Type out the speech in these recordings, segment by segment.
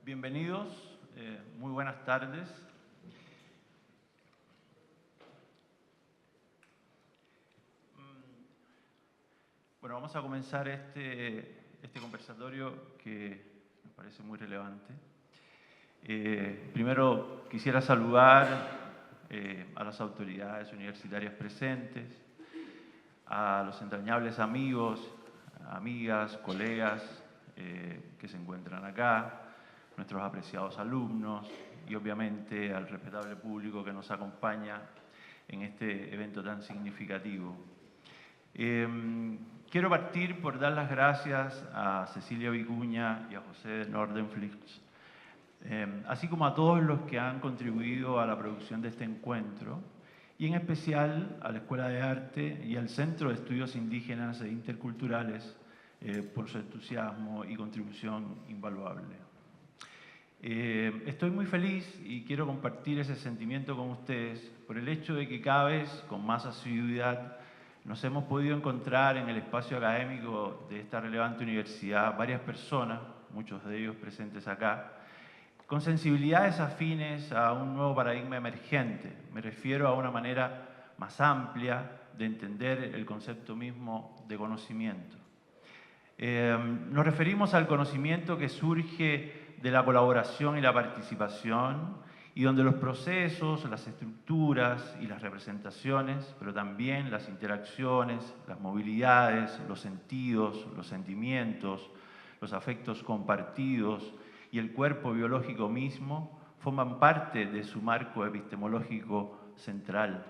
Bienvenidos, muy buenas tardes. Bueno, vamos a comenzar este conversatorio que me parece muy relevante. Primero quisiera saludar a las autoridades universitarias presentes, a los entrañables amigos, amigas, colegas que se encuentran acá, nuestros apreciados alumnos y obviamente al respetable público que nos acompaña en este evento tan significativo. Quiero partir por dar las gracias a Cecilia Vicuña y a José Nordenflix, así como a todos los que han contribuido a la producción de este encuentro, y en especial a la Escuela de Arte y al Centro de Estudios Indígenas e Interculturales por su entusiasmo y contribución invaluable. Estoy muy feliz y quiero compartir ese sentimiento con ustedes por el hecho de que cada vez con más asiduidad nos hemos podido encontrar en el espacio académico de esta relevante universidad varias personas, muchos de ellos presentes acá, con sensibilidades afines a un nuevo paradigma emergente. Me refiero a una manera más amplia de entender el concepto mismo de conocimiento. Nos referimos al conocimiento que surge de la colaboración y la participación, y donde los procesos, las estructuras y las representaciones, pero también las interacciones, las movilidades, los sentidos, los sentimientos, los afectos compartidos y el cuerpo biológico mismo forman parte de su marco epistemológico central.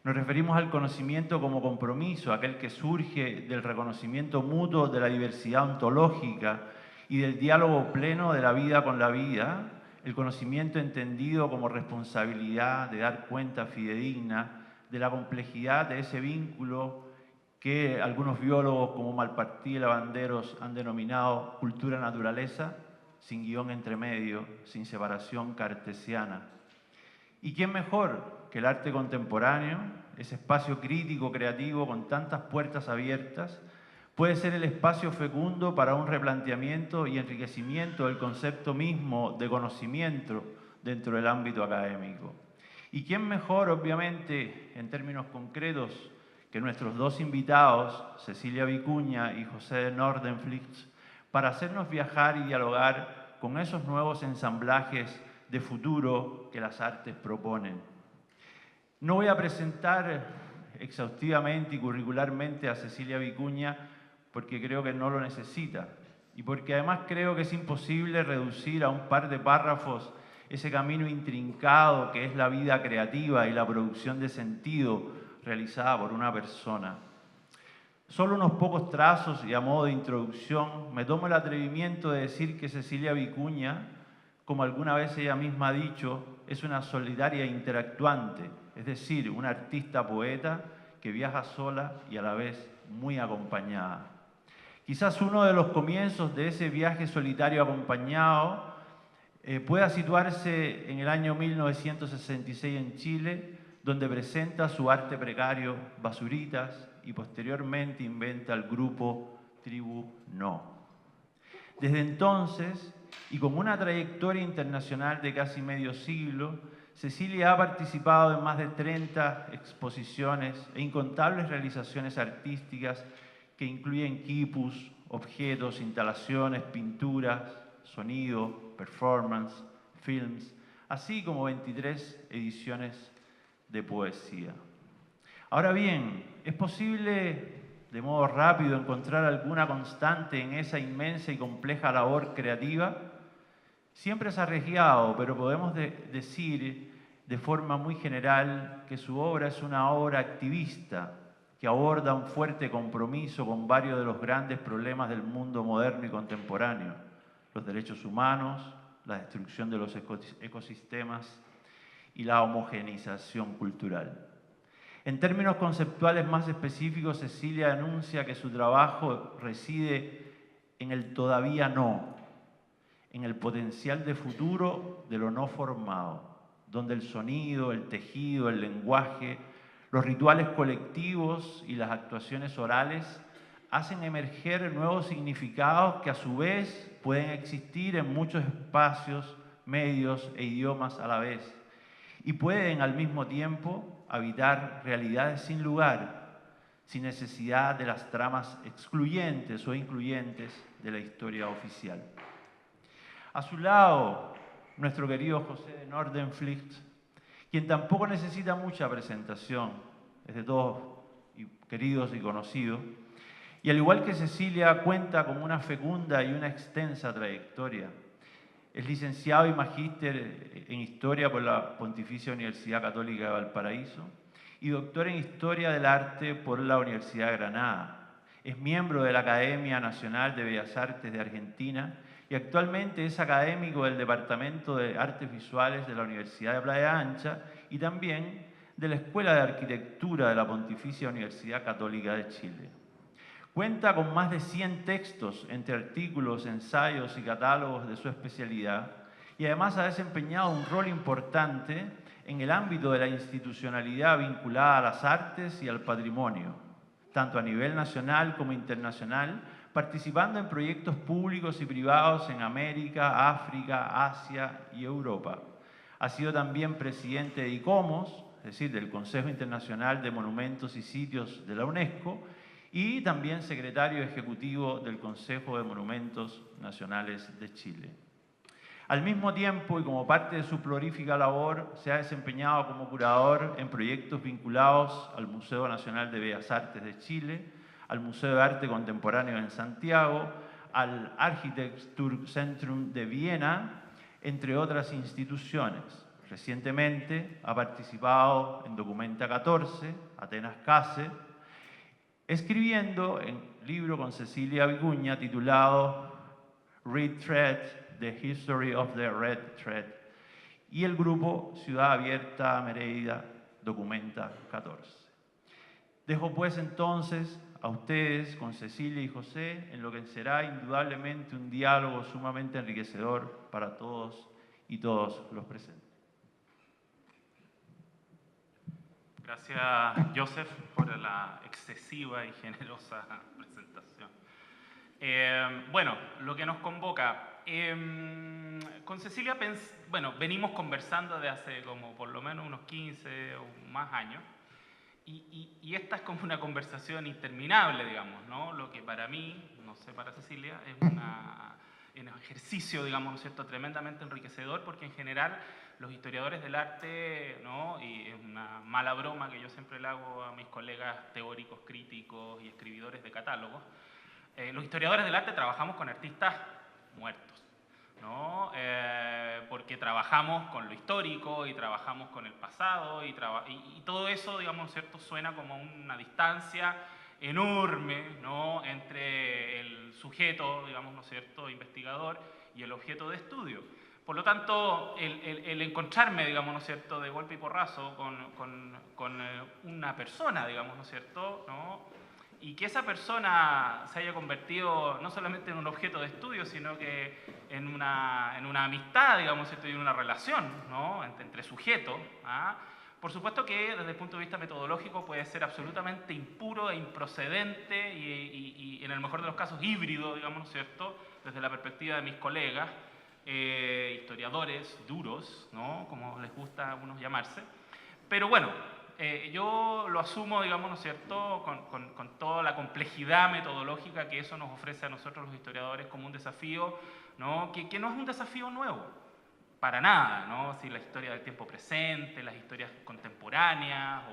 Nos referimos al conocimiento como compromiso, aquel que surge del reconocimiento mutuo de la diversidad ontológica y del diálogo pleno de la vida con la vida, el conocimiento entendido como responsabilidad de dar cuenta fidedigna de la complejidad de ese vínculo que algunos biólogos como Malpartí y Lavanderos han denominado cultura-naturaleza, sin guión entre medio, sin separación cartesiana. ¿Y quién mejor que el arte contemporáneo, ese espacio crítico, creativo, con tantas puertas abiertas, puede ser el espacio fecundo para un replanteamiento y enriquecimiento del concepto mismo de conocimiento dentro del ámbito académico? ¿Y quién mejor, obviamente, en términos concretos, que nuestros dos invitados, Cecilia Vicuña y José Nordenflix, para hacernos viajar y dialogar con esos nuevos ensamblajes de futuro que las artes proponen? No voy a presentar exhaustivamente y curricularmente a Cecilia Vicuña porque creo que no lo necesita y porque además creo que es imposible reducir a un par de párrafos ese camino intrincado que es la vida creativa y la producción de sentido realizada por una persona. Solo unos pocos trazos y a modo de introducción me tomo el atrevimiento de decir que Cecilia Vicuña, como alguna vez ella misma ha dicho, es una solidaria interactuante, es decir, una artista poeta que viaja sola y a la vez muy acompañada. Quizás uno de los comienzos de ese viaje solitario acompañado pueda situarse en el año 1966 en Chile, donde presenta su arte precario Basuritas y posteriormente inventa el grupo Tribu No. Desde entonces, y con una trayectoria internacional de casi medio siglo, Cecilia ha participado en más de 30 exposiciones e incontables realizaciones artísticas que incluyen quipus, objetos, instalaciones, pinturas, sonido, performance, films, así como 23 ediciones de poesía. Ahora bien, ¿es posible de modo rápido encontrar alguna constante en esa inmensa y compleja labor creativa? Siempre es arriesgado, pero podemos decir de forma muy general que su obra es una obra activista que aborda un fuerte compromiso con varios de los grandes problemas del mundo moderno y contemporáneo: los derechos humanos, la destrucción de los ecosistemas y la homogeneización cultural. En términos conceptuales más específicos, Cecilia anuncia que su trabajo reside en el todavía no, en el potencial de futuro de lo no formado, donde el sonido, el tejido, el lenguaje, los rituales colectivos y las actuaciones orales hacen emerger nuevos significados que a su vez pueden existir en muchos espacios, medios e idiomas a la vez, y pueden al mismo tiempo habitar realidades sin lugar, sin necesidad de las tramas excluyentes o incluyentes de la historia oficial. A su lado, nuestro querido José de Nordenflicht, quien tampoco necesita mucha presentación, es de todos queridos y conocidos, y al igual que Cecilia, cuenta con una fecunda y una extensa trayectoria. Es licenciado y magíster en Historia por la Pontificia Universidad Católica de Valparaíso y doctor en Historia del Arte por la Universidad de Granada. Es miembro de la Academia Nacional de Bellas Artes de Argentina y actualmente es académico del Departamento de Artes Visuales de la Universidad de Playa Ancha y también de la Escuela de Arquitectura de la Pontificia Universidad Católica de Chile. Cuenta con más de 100 textos entre artículos, ensayos y catálogos de su especialidad y además ha desempeñado un rol importante en el ámbito de la institucionalidad vinculada a las artes y al patrimonio, tanto a nivel nacional como internacional, participando en proyectos públicos y privados en América, África, Asia y Europa. Ha sido también presidente de ICOMOS, es decir, del Consejo Internacional de Monumentos y Sitios de la UNESCO, y también secretario ejecutivo del Consejo de Monumentos Nacionales de Chile. Al mismo tiempo, y como parte de su prolífica labor, se ha desempeñado como curador en proyectos vinculados al Museo Nacional de Bellas Artes de Chile, al Museo de Arte Contemporáneo en Santiago, al Architekturzentrum de Viena, entre otras instituciones. Recientemente ha participado en Documenta 14, Atenas Case, escribiendo en libro con Cecilia Vicuña titulado Red Thread, The History of the Red Thread, y el grupo Ciudad Abierta Merida Documenta 14. Dejo pues entonces a ustedes con Cecilia y José en lo que será indudablemente un diálogo sumamente enriquecedor para todos y todos los presentes. Gracias, Joseph, por la excesiva y generosa presentación. Bueno, lo que nos convoca. Con Cecilia, venimos conversando de hace como por lo menos unos 15 o más años, y esta es como una conversación interminable, digamos, ¿no? Lo que para mí, no sé, para Cecilia, es un ejercicio, digamos, ¿no es cierto?, tremendamente enriquecedor, porque en general los historiadores del arte, ¿no?, y es una mala broma que yo siempre le hago a mis colegas teóricos, críticos y escribidores de catálogos, los historiadores del arte trabajamos con artistas muertos, ¿no? Porque trabajamos con lo histórico y trabajamos con el pasado y todo eso, digamos, ¿cierto?, suena como una distancia enorme, ¿no?, entre el sujeto, digamos, ¿no es cierto?, investigador y el objeto de estudio. Por lo tanto, el encontrarme, digamos, ¿no es cierto?, de golpe y porrazo con una persona, digamos, ¿no es cierto?, ¿no?, y que esa persona se haya convertido no solamente en un objeto de estudio, sino que en una amistad, digamos, ¿cierto?, y en una relación, ¿no?, entre sujetos, ¿ah? Por supuesto que desde el punto de vista metodológico puede ser absolutamente impuro e improcedente y en el mejor de los casos híbrido, digamos, ¿no es cierto?, desde la perspectiva de mis colegas, historiadores duros, ¿no?, como les gusta a algunos llamarse. Pero bueno, yo lo asumo, digamos, ¿no es cierto?, con toda la complejidad metodológica que eso nos ofrece a nosotros los historiadores como un desafío, ¿no?, que no es un desafío nuevo, para nada, ¿no? Si la historia del tiempo presente, las historias contemporáneas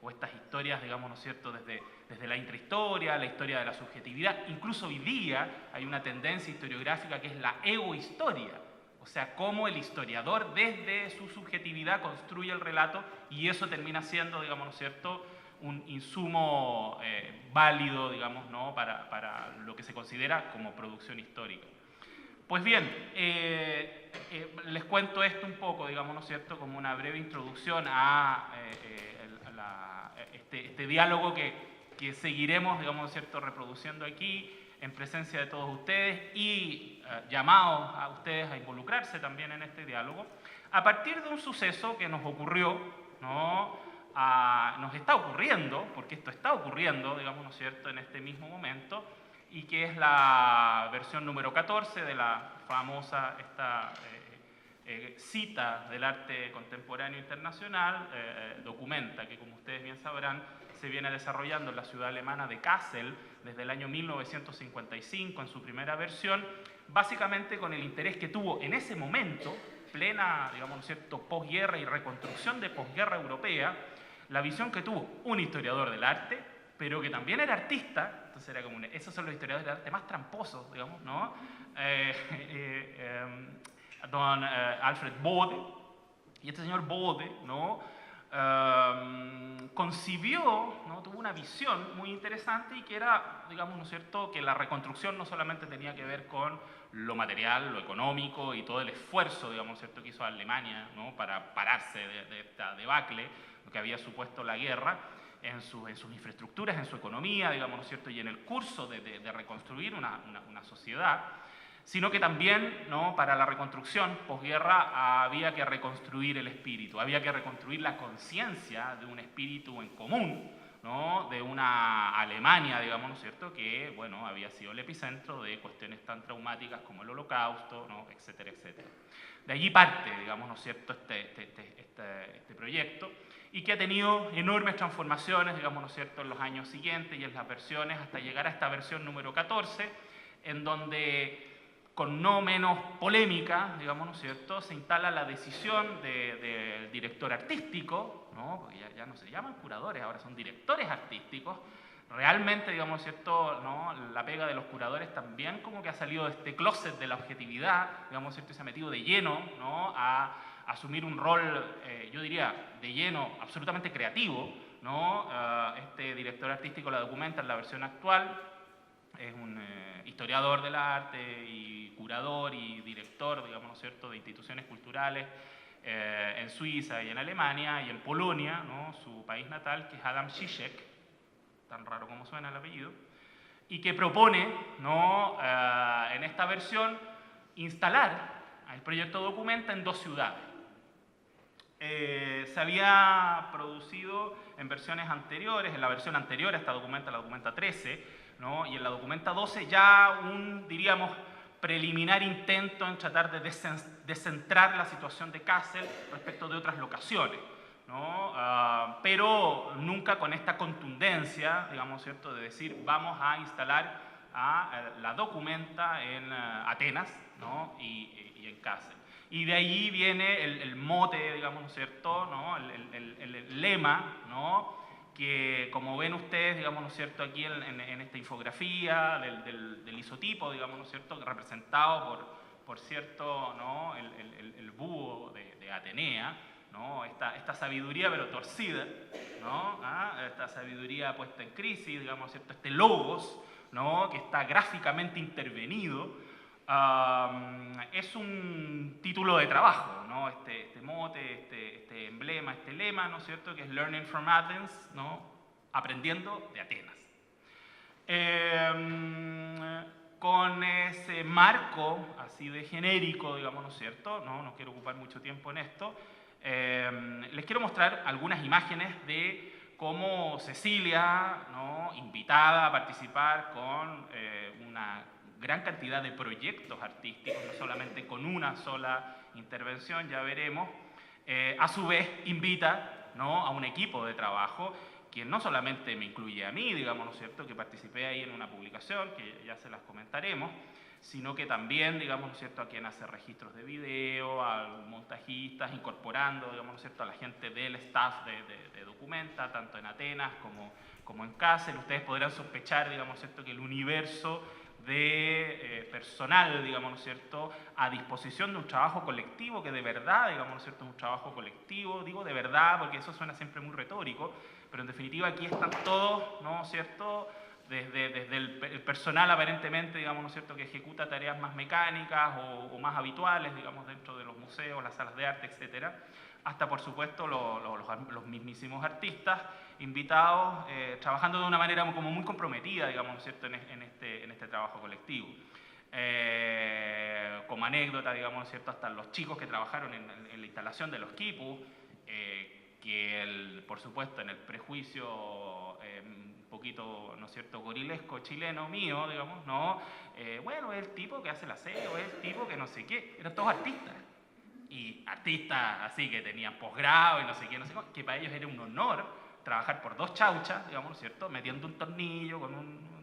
o estas historias, digamos, ¿no es cierto?, desde la intrahistoria, la historia de la subjetividad, incluso hoy día hay una tendencia historiográfica que es la egohistoria, o sea, cómo el historiador desde su subjetividad construye el relato y eso termina siendo, digamos, ¿no es cierto?, un insumo válido, digamos, ¿no?, para lo que se considera como producción histórica. Pues bien, les cuento esto un poco, digamos, ¿no es cierto?, como una breve introducción a este diálogo que seguiremos, digamos, ¿no es cierto?, reproduciendo aquí en presencia de todos ustedes y llamados a ustedes a involucrarse también en este diálogo, a partir de un suceso que nos ocurrió, ¿no?, nos está ocurriendo, porque esto está ocurriendo, digamos, ¿no es cierto?, en este mismo momento, y que es la versión número 14 de la famosa cita del arte contemporáneo internacional, documenta que, como ustedes bien sabrán, se viene desarrollando en la ciudad alemana de Kassel desde el año 1955 en su primera versión, básicamente con el interés que tuvo en ese momento, plena, digamos, ¿no es cierto?, posguerra y reconstrucción de posguerra europea, la visión que tuvo un historiador del arte, pero que también era artista. Entonces era como esos son los historiadores del arte más tramposos, digamos, ¿no? Don Alfred Bode, y este señor Bode, ¿no? Concibió, ¿no? Tuvo una visión muy interesante y que era, digamos, ¿no es cierto?, que la reconstrucción no solamente tenía que ver con lo material, lo económico y todo el esfuerzo, digamos, ¿no es cierto?, que hizo Alemania, ¿no?, para pararse de esta debacle, lo que había supuesto la guerra, en sus infraestructuras, en su economía, digamos, ¿no es cierto?, y en el curso de reconstruir una sociedad, sino que también, ¿no?, para la reconstrucción posguerra había que reconstruir el espíritu, había que reconstruir la conciencia de un espíritu en común, ¿no?, de una Alemania, digamos, ¿no es cierto?, que, bueno, había sido el epicentro de cuestiones tan traumáticas como el Holocausto, ¿no?, etcétera, etcétera. De allí parte, digamos, ¿no es cierto?, este proyecto, y que ha tenido enormes transformaciones, digamos, ¿no es cierto?, en los años siguientes y en las versiones, hasta llegar a esta versión número 14, en donde, con no menos polémica, digamos, ¿no es cierto?, se instala la decisión del director artístico, ¿no?, porque ya no se llaman curadores, ahora son directores artísticos. Realmente, digamos, ¿no es cierto?, ¿no?, la pega de los curadores también como que ha salido de este closet de la objetividad, digamos, ¿no es cierto?, y se ha metido de lleno, ¿no?, a asumir un rol, yo diría, de lleno absolutamente creativo, ¿no? Este director artístico la documenta en la versión actual, es un historiador del arte y curador y director, digamos, ¿no es cierto?, de instituciones culturales en Suiza y en Alemania y en Polonia, ¿no?, su país natal, que es Adam Zizek, tan raro como suena el apellido, y que propone, ¿no?, en esta versión instalar el proyecto Documenta en 2 ciudades. Se había producido en versiones anteriores, en la versión anterior a esta Documenta, la Documenta 13, ¿no?, y en la Documenta 12 ya un, diríamos, preliminar intento en tratar de descentrar la situación de Kassel respecto de otras locaciones, ¿no? Pero nunca con esta contundencia, digamos, ¿cierto?, de decir vamos a instalar la Documenta en Atenas, ¿no?, y en Kassel. Y de ahí viene el mote, digamos, ¿no es cierto?, ¿no?, el lema, ¿no?, que, como ven ustedes, digamos, ¿no es cierto?, aquí en esta infografía del isotipo, digamos, ¿no es cierto?, representado por cierto, ¿no?, el búho de Atenea, ¿no?, esta sabiduría pero torcida, ¿no?, esta sabiduría puesta en crisis, digamos, ¿no es cierto?, este logos, ¿no?, que está gráficamente intervenido. Es un título de trabajo, ¿no?, este mote, este emblema, este lema, ¿no es cierto?, que es Learning from Athens, ¿no?, aprendiendo de Atenas. Con ese marco así de genérico, digamos, ¿no es cierto?, no quiero ocupar mucho tiempo en esto, les quiero mostrar algunas imágenes de cómo Cecilia, ¿no?, invitada a participar con una gran cantidad de proyectos artísticos, no solamente con una sola intervención, ya veremos, a su vez invita, ¿no?, a un equipo de trabajo que no solamente me incluye a mí, digamos, ¿no es cierto?, que participé ahí en una publicación, que ya se las comentaremos, sino que también, digamos, ¿no es cierto?, a quien hace registros de video, a montajistas, incorporando, digamos, ¿no es cierto?, a la gente del staff de Documenta, tanto en Atenas como en Kassel. Ustedes podrán sospechar, digamos, ¿no es cierto?, que el universo de personal, digamos, ¿no es cierto?, a disposición de un trabajo colectivo, que de verdad, digamos, ¿no es cierto?, es un trabajo colectivo, digo de verdad porque eso suena siempre muy retórico, pero en definitiva aquí están todos, ¿no es cierto?, desde el personal aparentemente, digamos, ¿no es cierto?, que ejecuta tareas más mecánicas o más habituales, digamos, dentro de los museos, las salas de arte, etcétera, hasta, por supuesto, los mismísimos artistas invitados, trabajando de una manera como muy comprometida, digamos, ¿no es cierto?, en este trabajo colectivo. Como anécdota, digamos, ¿no es cierto?, hasta los chicos que trabajaron en la instalación de los quipus, que por supuesto en el prejuicio poquito, ¿no es cierto?, gorilesco chileno mío, digamos, ¿no? Bueno, es el tipo que hace el aseo, es el tipo que no sé qué, eran todos artistas. Y artistas así que tenían posgrado y no sé qué, no sé cómo, que para ellos era un honor trabajar por 2 chauchas, digamos, ¿no es cierto?, metiendo un tornillo con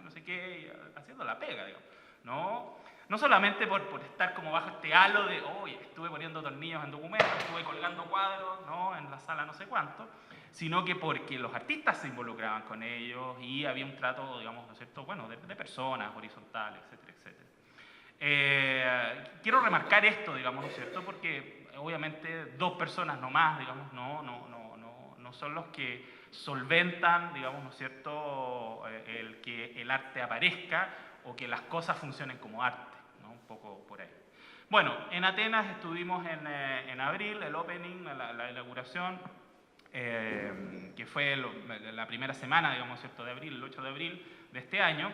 no sé qué, haciendo la pega, digamos, ¿no? No solamente por estar como bajo este halo de, oye, estuve poniendo tornillos en documentos, estuve colgando cuadros, ¿no?, en la sala no sé cuánto, sino que porque los artistas se involucraban con ellos y había un trato, digamos, ¿no es cierto?, bueno, de personas, horizontal, etcétera, etcétera. Quiero remarcar esto, digamos, ¿no es cierto?, porque obviamente 2 personas nomás, digamos, no son los que solventan, digamos, ¿no es cierto?, el que el arte aparezca o que las cosas funcionen como arte, ¿no? Un poco por ahí. Bueno, en Atenas estuvimos en abril, el opening, la inauguración, que fue la primera semana, digamos, ¿cierto?, de abril, el 8 de abril de este año,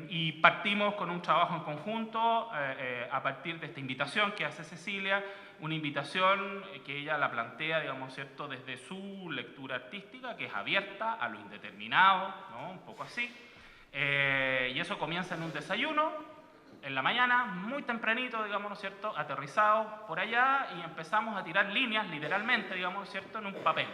y partimos con un trabajo en conjunto a partir de esta invitación que hace Cecilia, una invitación que ella la plantea, digamos, ¿cierto?, desde su lectura artística, que es abierta a lo indeterminado, ¿no?, un poco así, y eso comienza en un desayuno, en la mañana, muy tempranito, digamos, ¿no es cierto?, aterrizado por allá y empezamos a tirar líneas, literalmente, digamos, ¿no es cierto?, en un papel,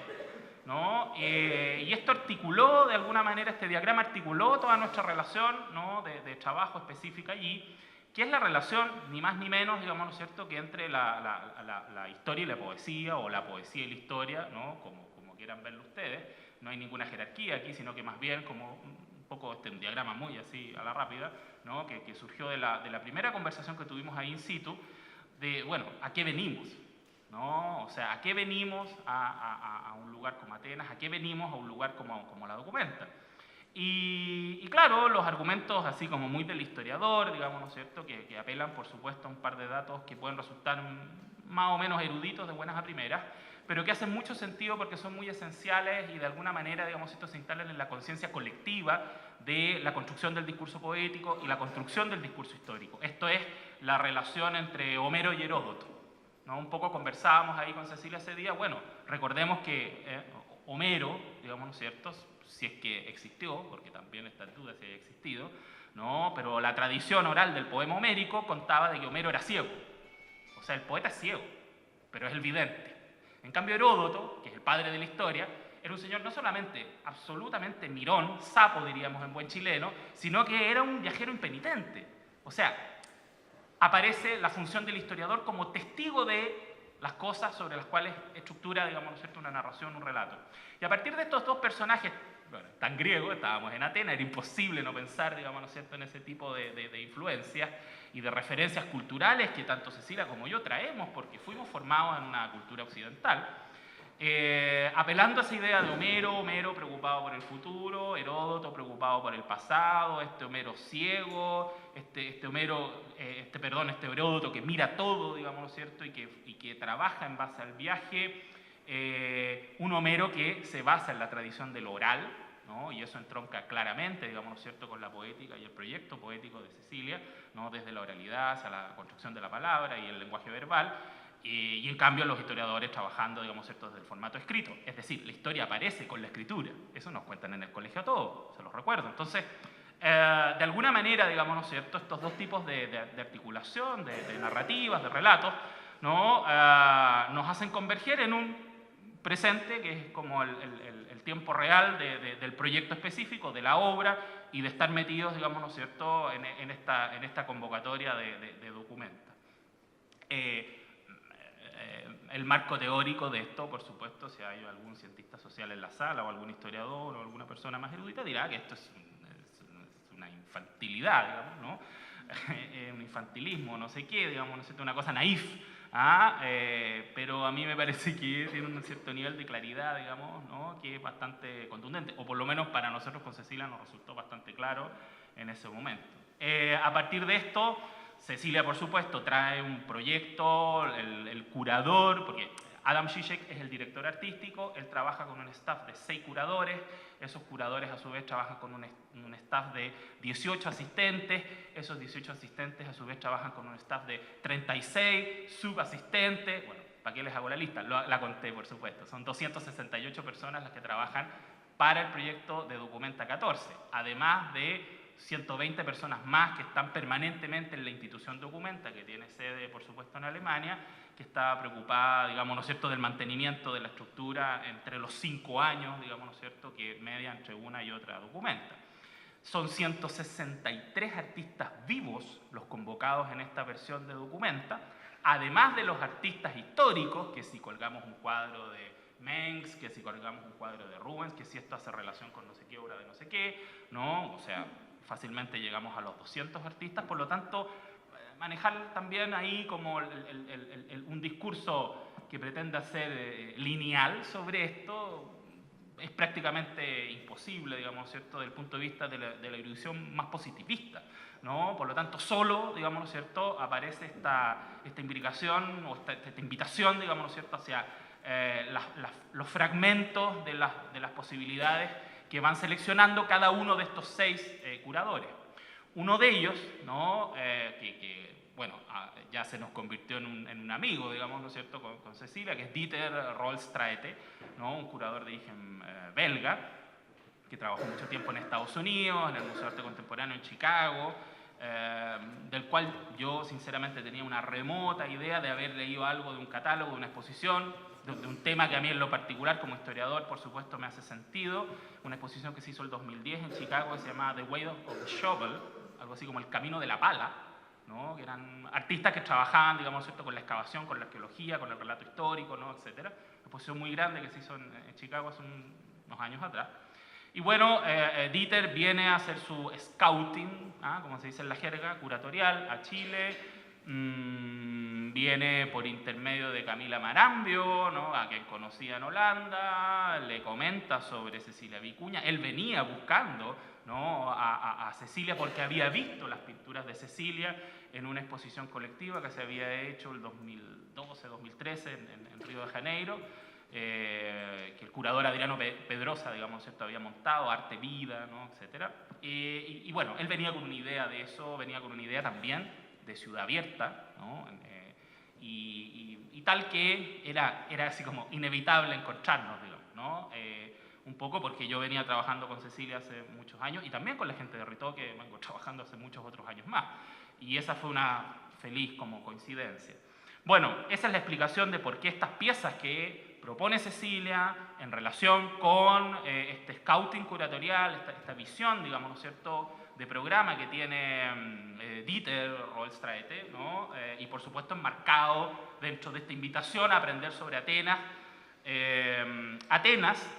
¿no? Y esto articuló, de alguna manera, este diagrama articuló toda nuestra relación, ¿no?, de trabajo específica allí, que es la relación, ni más ni menos, digamos, ¿no es cierto?, que entre la historia y la poesía, o la poesía y la historia, ¿no?, como quieran verlo ustedes. No hay ninguna jerarquía aquí, sino que más bien como un poco un diagrama muy así a la rápida, ¿no?, que surgió de la primera conversación que tuvimos ahí in situ, de, bueno, ¿a qué venimos? ¿No? O sea, ¿a qué venimos a un lugar como Atenas? ¿A qué venimos a un lugar como la Documenta? Y claro, los argumentos así como muy del historiador, digamos, ¿no es cierto?, que apelan, por supuesto, a un par de datos que pueden resultar más o menos eruditos de buenas a primeras, pero que hacen mucho sentido porque son muy esenciales y de alguna manera, digamos, esto se instalan en la conciencia colectiva de la construcción del discurso poético y la construcción del discurso histórico. Esto es la relación entre Homero y Heródoto, ¿no? Un poco conversábamos ahí con Cecilia ese día, bueno, recordemos que Homero, digamos, ¿no es cierto?, si es que existió, porque también está en duda si haya existido, ¿no?, pero la tradición oral del poema homérico contaba de que Homero era ciego. O sea, el poeta es ciego, pero es el vidente. En cambio, Heródoto, que es el padre de la historia, era un señor no solamente absolutamente mirón, sapo diríamos en buen chileno, sino que era un viajero impenitente. O sea, aparece la función del historiador como testigo de las cosas sobre las cuales estructura, digamos, ¿no es cierto?, una narración, un relato. Y a partir de estos 2 personajes, bueno, tan griegos, estábamos en Atenas, era imposible no pensar, digamos, ¿no es cierto?, en ese tipo de influencias y de referencias culturales que tanto Cecilia como yo traemos, porque fuimos formados en una cultura occidental, apelando a esa idea de Homero preocupado por el futuro, Heródoto preocupado por el pasado, este Homero ciego, este Heródoto que mira todo, digamos, ¿no es cierto?, y que trabaja en base al viaje, un Homero que se basa en la tradición del oral, ¿no?, y eso entronca claramente, digamos, ¿no es cierto?, con la poética y el proyecto poético de Cecilia, ¿no?, desde la oralidad hacia la construcción de la palabra y el lenguaje verbal, y en cambio los historiadores trabajando, digamos, ¿cierto?, desde el formato escrito. Es decir, la historia aparece con la escritura. Eso nos cuentan en el colegio a todos, se los recuerdo. Entonces, de alguna manera, digamos, ¿no es cierto?, estos 2 tipos de articulación, de narrativas, de relatos, ¿no?, nos hacen converger en un presente que es como el tiempo real del proyecto específico, de la obra, y de estar metidos, digamos, ¿no es cierto?, en esta convocatoria de Documenta. El marco teórico de esto, por supuesto, si hay algún cientista social en la sala o algún historiador o alguna persona más erudita, dirá que esto es una infantilidad, digamos, ¿no? Un infantilismo, no sé qué, digamos, no sé, una cosa naif, pero a mí me parece que tiene un cierto nivel de claridad, digamos, ¿no?, que es bastante contundente, o por lo menos para nosotros con Cecilia nos resultó bastante claro en ese momento. A partir de esto, Cecilia, por supuesto, trae un proyecto, el curador, porque Adam Zizek es el director artístico, él trabaja con un staff de 6 curadores, esos curadores a su vez trabajan con un staff de 18 asistentes, esos 18 asistentes a su vez trabajan con un staff de 36 subasistentes, bueno, ¿para qué les hago la lista? La conté, por supuesto, son 268 personas las que trabajan para el proyecto de Documenta 14, además de 120 personas más que están permanentemente en la institución Documenta, que tiene sede, por supuesto, en Alemania, que está preocupada, digamos, ¿no es cierto?, del mantenimiento de la estructura entre los 5 años, digamos, ¿no es cierto?, que media entre una y otra Documenta. Son 163 artistas vivos los convocados en esta versión de Documenta, además de los artistas históricos, que si colgamos un cuadro de Mengs, que si colgamos un cuadro de Rubens, que si esto hace relación con no sé qué obra de no sé qué, ¿no? O sea, fácilmente llegamos a los 200 artistas, por lo tanto, manejar también ahí como un discurso que pretenda ser lineal sobre esto es prácticamente imposible, digamos, ¿cierto?, desde el punto de vista de la erudición más positivista, ¿no? Por lo tanto, solo, digamos, ¿no es cierto?, aparece esta imbricación o esta invitación, digamos, ¿no es cierto?, hacia los fragmentos de las posibilidades que van seleccionando cada uno de estos 6 curadores. Uno de ellos, ¿no?, bueno, ya se nos convirtió en un amigo, digamos, ¿no es cierto?, con Cecilia, que es Dieter Rolstraete, ¿no?, un curador de origen belga, que trabajó mucho tiempo en Estados Unidos, en el Museo de Arte Contemporáneo en Chicago, del cual yo sinceramente tenía una remota idea de haber leído algo de un catálogo, de una exposición, de un tema que a mí en lo particular como historiador, por supuesto, me hace sentido, una exposición que se hizo el 2010 en Chicago que se llamaba The Way of the Shovel, algo así como el camino de la pala, ¿no?, que eran artistas que trabajaban, digamos, ¿cierto?, con la excavación, con la arqueología, con el relato histórico, ¿no?, etcétera. Una exposición muy grande que se hizo en Chicago hace unos años atrás. Y bueno, Dieter viene a hacer su scouting, como se dice en la jerga, curatorial, a Chile. Viene por intermedio de Camila Marambio, ¿no?, a quien conocía en Holanda, le comenta sobre Cecilia Vicuña. Él venía buscando, ¿no?, a Cecilia porque había visto las pinturas de Cecilia en una exposición colectiva que se había hecho el 2012-2013 en Río de Janeiro, que el curador Adriano Pedrosa, digamos, ¿cierto?, había montado, Arte Vida, ¿no?, etcétera. Y bueno, él venía con una idea de eso, venía con una idea también de ciudad abierta, ¿no?, y tal que era así como inevitable encontrarnos, digamos, ¿no? Un poco porque yo venía trabajando con Cecilia hace muchos años y también con la gente de Ritoque vengo trabajando hace muchos otros años más. Y esa fue una feliz como coincidencia. Bueno, esa es la explicación de por qué estas piezas que propone Cecilia en relación con este scouting curatorial, esta visión, digamos, ¿no es cierto?, de programa que tiene Dieter Rolstraete, ¿no?, y por supuesto enmarcado dentro de esta invitación a aprender sobre Atenas,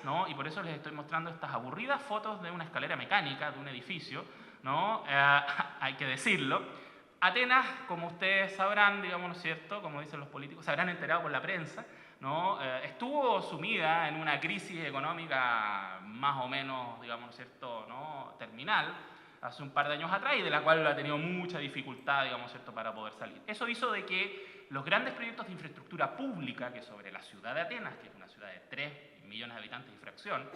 ¿no?, y por eso les estoy mostrando estas aburridas fotos de una escalera mecánica de un edificio, ¿no?, hay que decirlo. Atenas, como ustedes sabrán, digamos, ¿no es cierto?, como dicen los políticos, se habrán enterado por la prensa, ¿no?, estuvo sumida en una crisis económica más o menos, digamos, ¿no es cierto?, ¿no?, terminal, hace un par de años atrás y de la cual ha tenido mucha dificultad, digamos, ¿cierto?, para poder salir. Eso hizo de que los grandes proyectos de infraestructura pública, que sobre la ciudad de Atenas, que es una ciudad de 3 millones de habitantes y fracción,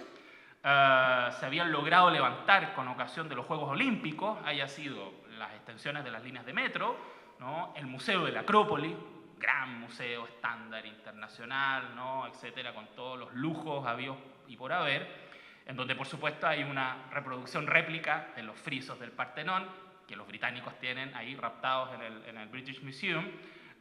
se habían logrado levantar con ocasión de los Juegos Olímpicos, haya sido las extensiones de las líneas de metro, ¿no?, el Museo de la Acrópolis, gran museo estándar internacional, ¿no?, etcétera, con todos los lujos habidos y por haber, en donde por supuesto hay una reproducción réplica de los frisos del Partenón, que los británicos tienen ahí raptados en el British Museum.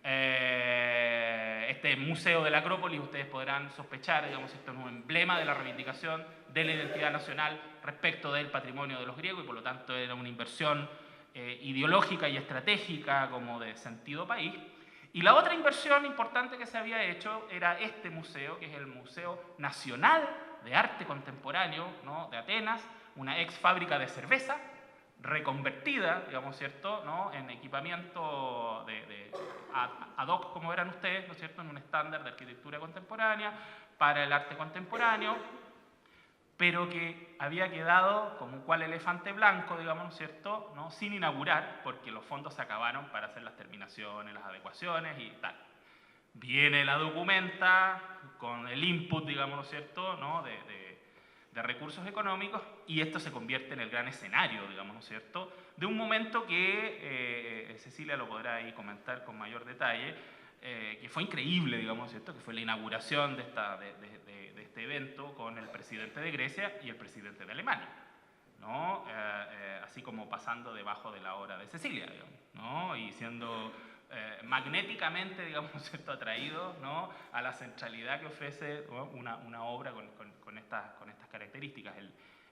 Este Museo de la Acrópolis, ustedes podrán sospechar, digamos, esto es un emblema de la reivindicación de la identidad nacional respecto del patrimonio de los griegos y por lo tanto era una inversión ideológica y estratégica como de sentido país. Y la otra inversión importante que se había hecho era este museo, que es el Museo Nacional de Arte Contemporáneo, ¿no?, de Atenas, una ex fábrica de cerveza, reconvertida, digamos, ¿cierto?, ¿no?, en equipamiento ad hoc, como verán ustedes, ¿no es cierto?, en un estándar de arquitectura contemporánea para el arte contemporáneo, pero que había quedado como cual elefante blanco, digamos, ¿no es cierto?, ¿no?, sin inaugurar, porque los fondos se acabaron para hacer las terminaciones, las adecuaciones y tal. Viene la Documenta con el input, digamos, ¿no es cierto?, ¿no?, de recursos económicos y esto se convierte en el gran escenario, digamos, ¿no es cierto?, de un momento que Cecilia lo podrá ahí comentar con mayor detalle, que fue increíble, digamos, ¿cierto? Que fue la inauguración de este evento con el presidente de Grecia y el presidente de Alemania, ¿no? Así como pasando debajo de la obra de Cecilia, digamos, ¿no? Y siendo magnéticamente, digamos, ¿cierto? Atraído, ¿no? A la centralidad que ofrece, ¿no? una obra con estas características,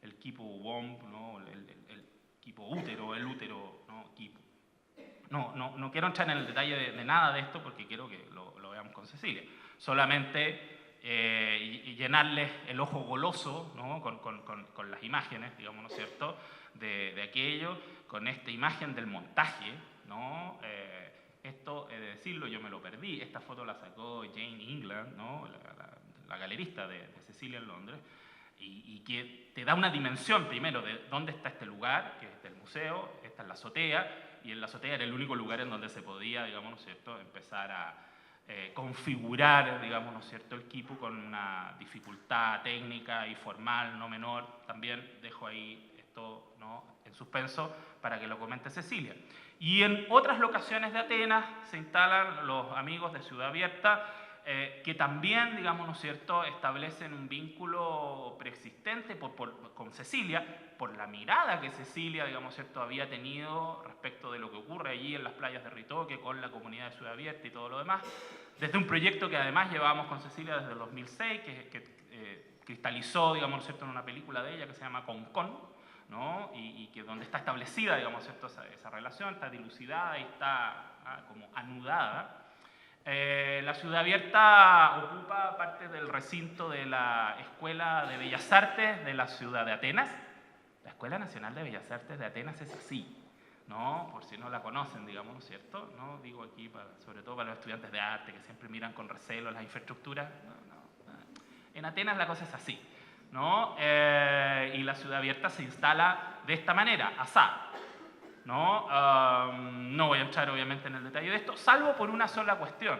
el quipu womb, ¿no? El quipu útero, el útero, ¿no? Quipu. No quiero entrar en el detalle de nada de esto porque quiero que lo veamos con Cecilia. Solamente y llenarles el ojo goloso, ¿no? con las imágenes, digamos, ¿no es cierto?, de aquello, con esta imagen del montaje, ¿no? Esto, he de decirlo, yo me lo perdí. Esta foto la sacó Jane England, ¿no? la galerista de Cecilia en Londres, y que te da una dimensión primero de dónde está este lugar, que es del museo. Esta es la azotea, y en la azotea era el único lugar en donde se podía, digamos, ¿no es cierto?, empezar a configurar, digamos, ¿no es cierto?, el quipu con una dificultad técnica y formal no menor. También dejo ahí esto, ¿no?, en suspenso para que lo comente Cecilia. Y en otras locaciones de Atenas se instalan los amigos de Ciudad Abierta, que también, digamos, ¿no es cierto?, establecen un vínculo preexistente con Cecilia, por la mirada que Cecilia, digamos, ¿cierto?, había tenido respecto de lo que ocurre allí en las playas de Ritoque con la comunidad de Ciudad Abierta y todo lo demás, desde un proyecto que además llevábamos con Cecilia desde el 2006, que cristalizó, digamos, ¿no es cierto?, en una película de ella que se llama Concón, ¿no? Y que donde está establecida, digamos, ¿cierto?, esa relación, está dilucidada y está como anudada. La Ciudad Abierta ocupa parte del recinto de la Escuela de Bellas Artes de la ciudad de Atenas. La Escuela Nacional de Bellas Artes de Atenas es así, ¿no? Por si no la conocen, digamos, ¿no es cierto? ¿No? Digo aquí, sobre todo para los estudiantes de arte que siempre miran con recelo las infraestructuras. No. En Atenas la cosa es así, ¿no? Y la Ciudad Abierta se instala de esta manera, asá, ¿no? No voy a entrar obviamente en el detalle de esto, salvo por una sola cuestión.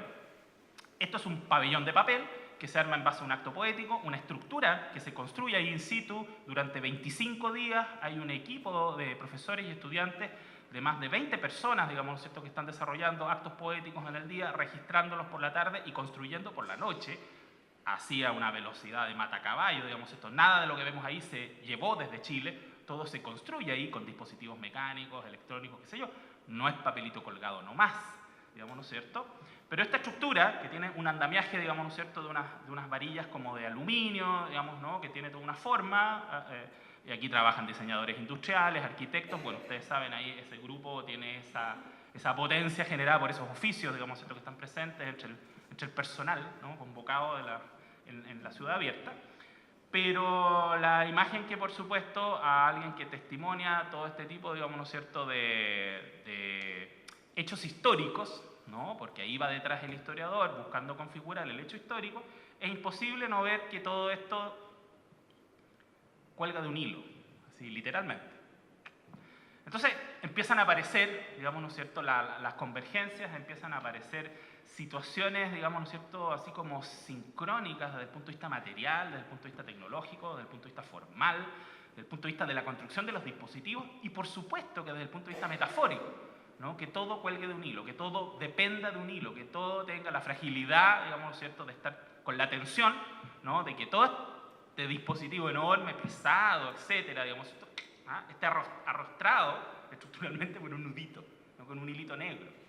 Esto es un pabellón de papel que se arma en base a un acto poético, una estructura que se construye ahí in situ durante 25 días. Hay un equipo de profesores y estudiantes de más de 20 personas, digamos, ¿cierto?, que están desarrollando actos poéticos en el día, registrándolos por la tarde y construyendo por la noche, así a una velocidad de matacaballo, digamos, esto. Nada de lo que vemos ahí se llevó desde Chile. Todo se construye ahí con dispositivos mecánicos, electrónicos, qué sé yo. No es papelito colgado nomás, digamos, ¿no es cierto? Pero esta estructura, que tiene un andamiaje, digamos, ¿no es cierto?, de unas varillas como de aluminio, digamos, ¿no?, que tiene toda una forma. Y aquí trabajan diseñadores industriales, arquitectos. Bueno, ustedes saben, ahí ese grupo tiene esa potencia generada por esos oficios, digamos, ¿cierto?, que están presentes entre el personal, ¿no?, convocado en la Ciudad Abierta. Pero la imagen que, por supuesto, a alguien que testimonia todo este tipo, digamos, ¿no es cierto?, de hechos históricos, ¿no?, porque ahí va detrás el historiador buscando configurar el hecho histórico, es imposible no ver que todo esto cuelga de un hilo, así literalmente. Entonces empiezan a aparecer, digamos, ¿no es cierto?, las convergencias, empiezan a aparecer situaciones, digamos, ¿no es cierto?, así como sincrónicas desde el punto de vista material, desde el punto de vista tecnológico, desde el punto de vista formal, desde el punto de vista de la construcción de los dispositivos y, por supuesto, que desde el punto de vista metafórico, ¿no?, que todo cuelgue de un hilo, que todo dependa de un hilo, que todo tenga la fragilidad, digamos, ¿no es cierto?, de estar con la tensión, ¿no?, de que todo este dispositivo enorme, pesado, etcétera, digamos, esté arrostrado estructuralmente por un nudito, ¿no?, con un hilito negro.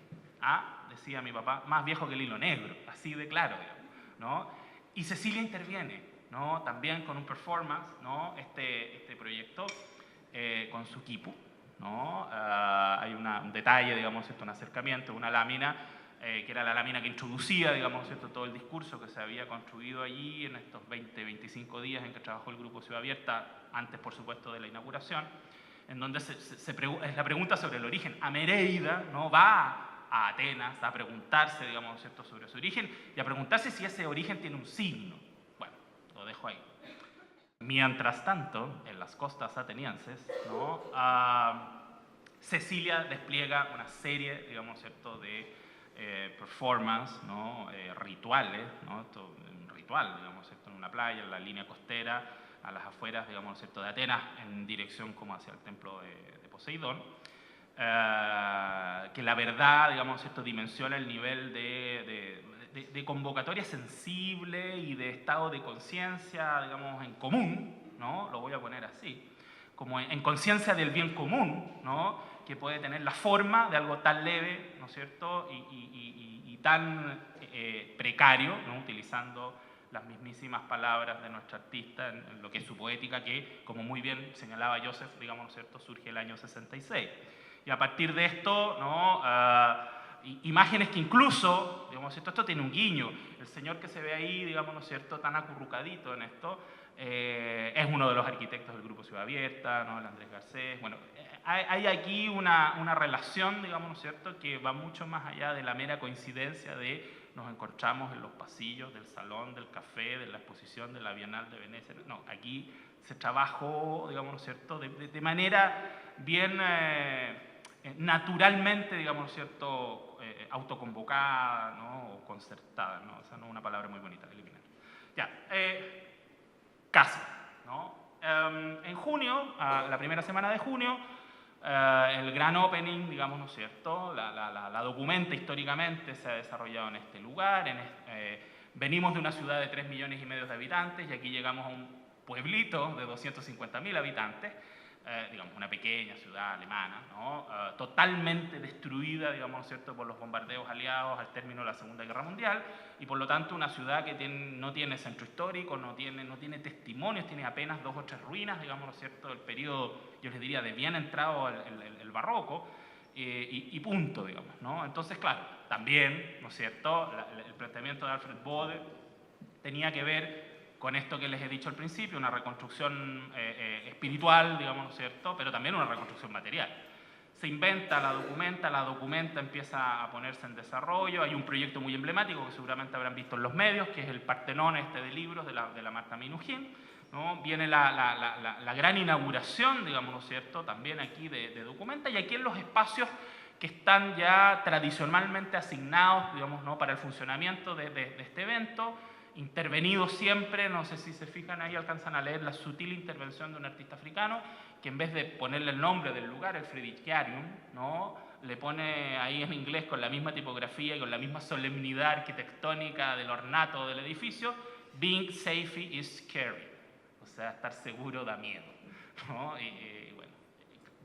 Decía mi papá, más viejo que el hilo negro, así de claro, digamos, ¿no? Y Cecilia interviene, ¿no?, también con un performance, ¿no?, este proyecto con su quipu, ¿no? Hay un detalle, digamos, un acercamiento, una lámina, que era la lámina que introducía, digamos, ¿cierto?, todo el discurso que se había construido allí en estos 20-25 días en que trabajó el Grupo Ciudad Abierta, antes, por supuesto, de la inauguración, en donde es la pregunta sobre el origen. Amereida, ¿no?, va a Atenas a preguntarse, digamos, ¿cierto?, sobre su origen y a preguntarse si ese origen tiene un signo. Bueno, lo dejo ahí. Mientras tanto, en las costas atenienses, ¿no?, Cecilia despliega una serie, digamos, ¿cierto?, de performance, ¿no?, rituales, ¿no?, esto, un ritual, digamos, ¿cierto?, en una playa, en la línea costera, a las afueras, digamos, ¿cierto?, de Atenas, en dirección como hacia el templo de Poseidón, que la verdad, digamos, ¿cierto?, dimensiona el nivel de convocatoria sensible y de estado de conciencia, digamos, en común, ¿no? Lo voy a poner así, como en conciencia del bien común, ¿no?, que puede tener la forma de algo tan leve, ¿no es cierto?, y tan precario, ¿no?, utilizando las mismísimas palabras de nuestra artista en lo que es su poética, que, como muy bien señalaba Joseph, digamos, ¿no es cierto?, surge el año 66. Y a partir de esto, ¿no?, imágenes que incluso, digamos, esto tiene un guiño. El señor que se ve ahí, digamos, ¿no es cierto?, tan acurrucadito en esto, es uno de los arquitectos del Grupo Ciudad Abierta, ¿no?, el Andrés Garcés. Bueno, hay aquí una relación, digamos, ¿no es cierto?, que va mucho más allá de la mera coincidencia de nos encontramos en los pasillos del salón, del café, de la exposición de la Bienal de Venecia. No, aquí se trabajó, digamos, ¿no es cierto?, de manera bien naturalmente, digamos, ¿no es cierto?, autoconvocada, ¿no?, o concertada, ¿no? Esa no es una palabra muy bonita, eliminar. Ya, casi, ¿no? En junio, la primera semana de junio, el gran opening, digamos, ¿no es cierto?, la documenta históricamente, se ha desarrollado en este lugar. Venimos de una ciudad de 3,5 millones de habitantes y aquí llegamos a un pueblito de 250.000 habitantes, digamos, una pequeña ciudad alemana, ¿no?, totalmente destruida, digamos, ¿no es cierto?, por los bombardeos aliados al término de la Segunda Guerra Mundial, y por lo tanto una ciudad que no tiene centro histórico, no tiene testimonios, tiene apenas 2 o 3 ruinas, digamos, ¿no es cierto?, del periodo, yo les diría, de bien entrado el barroco, y punto, digamos, ¿no? Entonces, claro, también, ¿no es cierto?, el planteamiento de Alfred Bode tenía que ver con esto que les he dicho al principio, una reconstrucción espiritual, digamos, ¿no es cierto?, pero también una reconstrucción material. Se inventa, la documenta, empieza a ponerse en desarrollo. Hay un proyecto muy emblemático que seguramente habrán visto en los medios, que es el Partenón de libros de la Marta Minujín, ¿no? Viene la gran inauguración, digamos, ¿no es cierto?, también aquí de Documenta, y aquí en los espacios que están ya tradicionalmente asignados, digamos, ¿no?, para el funcionamiento de este evento, intervenido siempre, no sé si se fijan ahí, alcanzan a leer la sutil intervención de un artista africano, que en vez de ponerle el nombre del lugar, el Fredicarium, ¿no?, le pone ahí en inglés con la misma tipografía y con la misma solemnidad arquitectónica del ornato del edificio, being safe is scary, o sea, estar seguro da miedo, ¿no? Y bueno,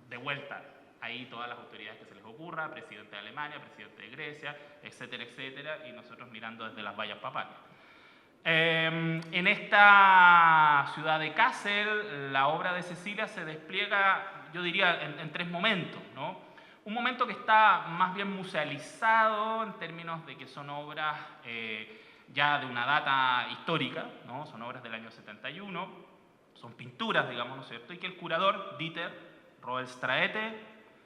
de vuelta, ahí todas las autoridades que se les ocurra, presidente de Alemania, presidente de Grecia, etcétera, etcétera, y nosotros mirando desde las vallas papales. En esta ciudad de Kassel, la obra de Cecilia se despliega, yo diría, en 3 momentos, ¿no? Un momento que está más bien musealizado en términos de que son obras ya de una data histórica, ¿no? Son obras del año 71, son pinturas, digamos, ¿no es cierto?, y que el curador, Dieter Roel-Straete,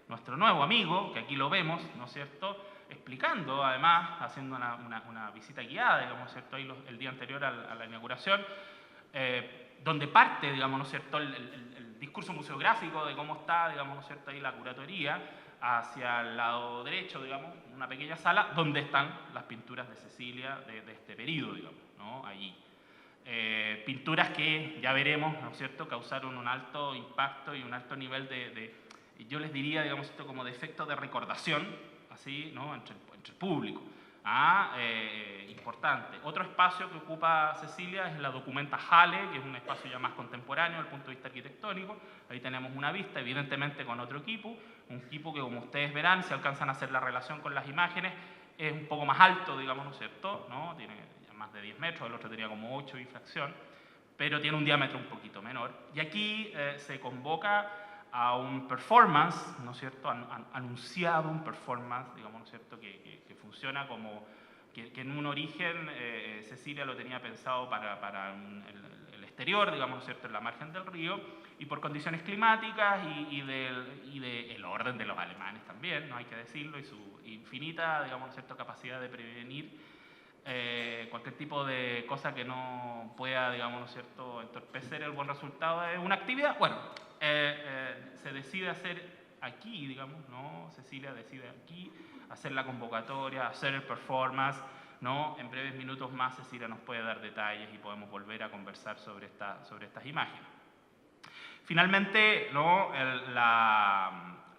nuestro nuevo amigo, que aquí lo vemos, ¿no es cierto?, explicando, además, haciendo una visita guiada, digamos, ¿cierto?, ahí el día anterior a la inauguración, donde parte, digamos, ¿no es cierto?, el discurso museográfico de cómo está, digamos, ¿no es cierto?, ahí la curatoría, hacia el lado derecho, digamos, una pequeña sala, donde están las pinturas de Cecilia de este periodo, digamos, ¿no?, allí. Pinturas que, ya veremos, ¿no es cierto?, causaron un alto impacto y un alto nivel yo les diría, digamos, esto como de efecto de recordación, así, ¿no?, entre el público. Importante. Otro espacio que ocupa Cecilia es la Documenta Halle, que es un espacio ya más contemporáneo desde el punto de vista arquitectónico. Ahí tenemos una vista, evidentemente con otro equipo, un equipo que, como ustedes verán, si alcanzan a hacer la relación con las imágenes, es un poco más alto, digamos, ¿no es cierto?, ¿no? Tiene más de 10 metros, el otro tenía como 8 y fracción, pero tiene un diámetro un poquito menor. Y aquí se convoca a un performance, ¿no es cierto?, anunciado, un performance, digamos, ¿no es cierto?, que funciona como, que en un origen Cecilia lo tenía pensado para el exterior, digamos, ¿no es cierto?, en la margen del río, y por condiciones climáticas y del orden de los alemanes también, no hay que decirlo, y su infinita, digamos, ¿no es cierto?, capacidad de prevenir cualquier tipo de cosa que no pueda, digamos, ¿no es cierto?, entorpecer el buen resultado de una actividad. Bueno, se decide hacer aquí, digamos, ¿no? Cecilia decide aquí hacer la convocatoria, hacer el performance, ¿no? En breves minutos más Cecilia nos puede dar detalles y podemos volver a conversar sobre estas imágenes. Finalmente, ¿no?,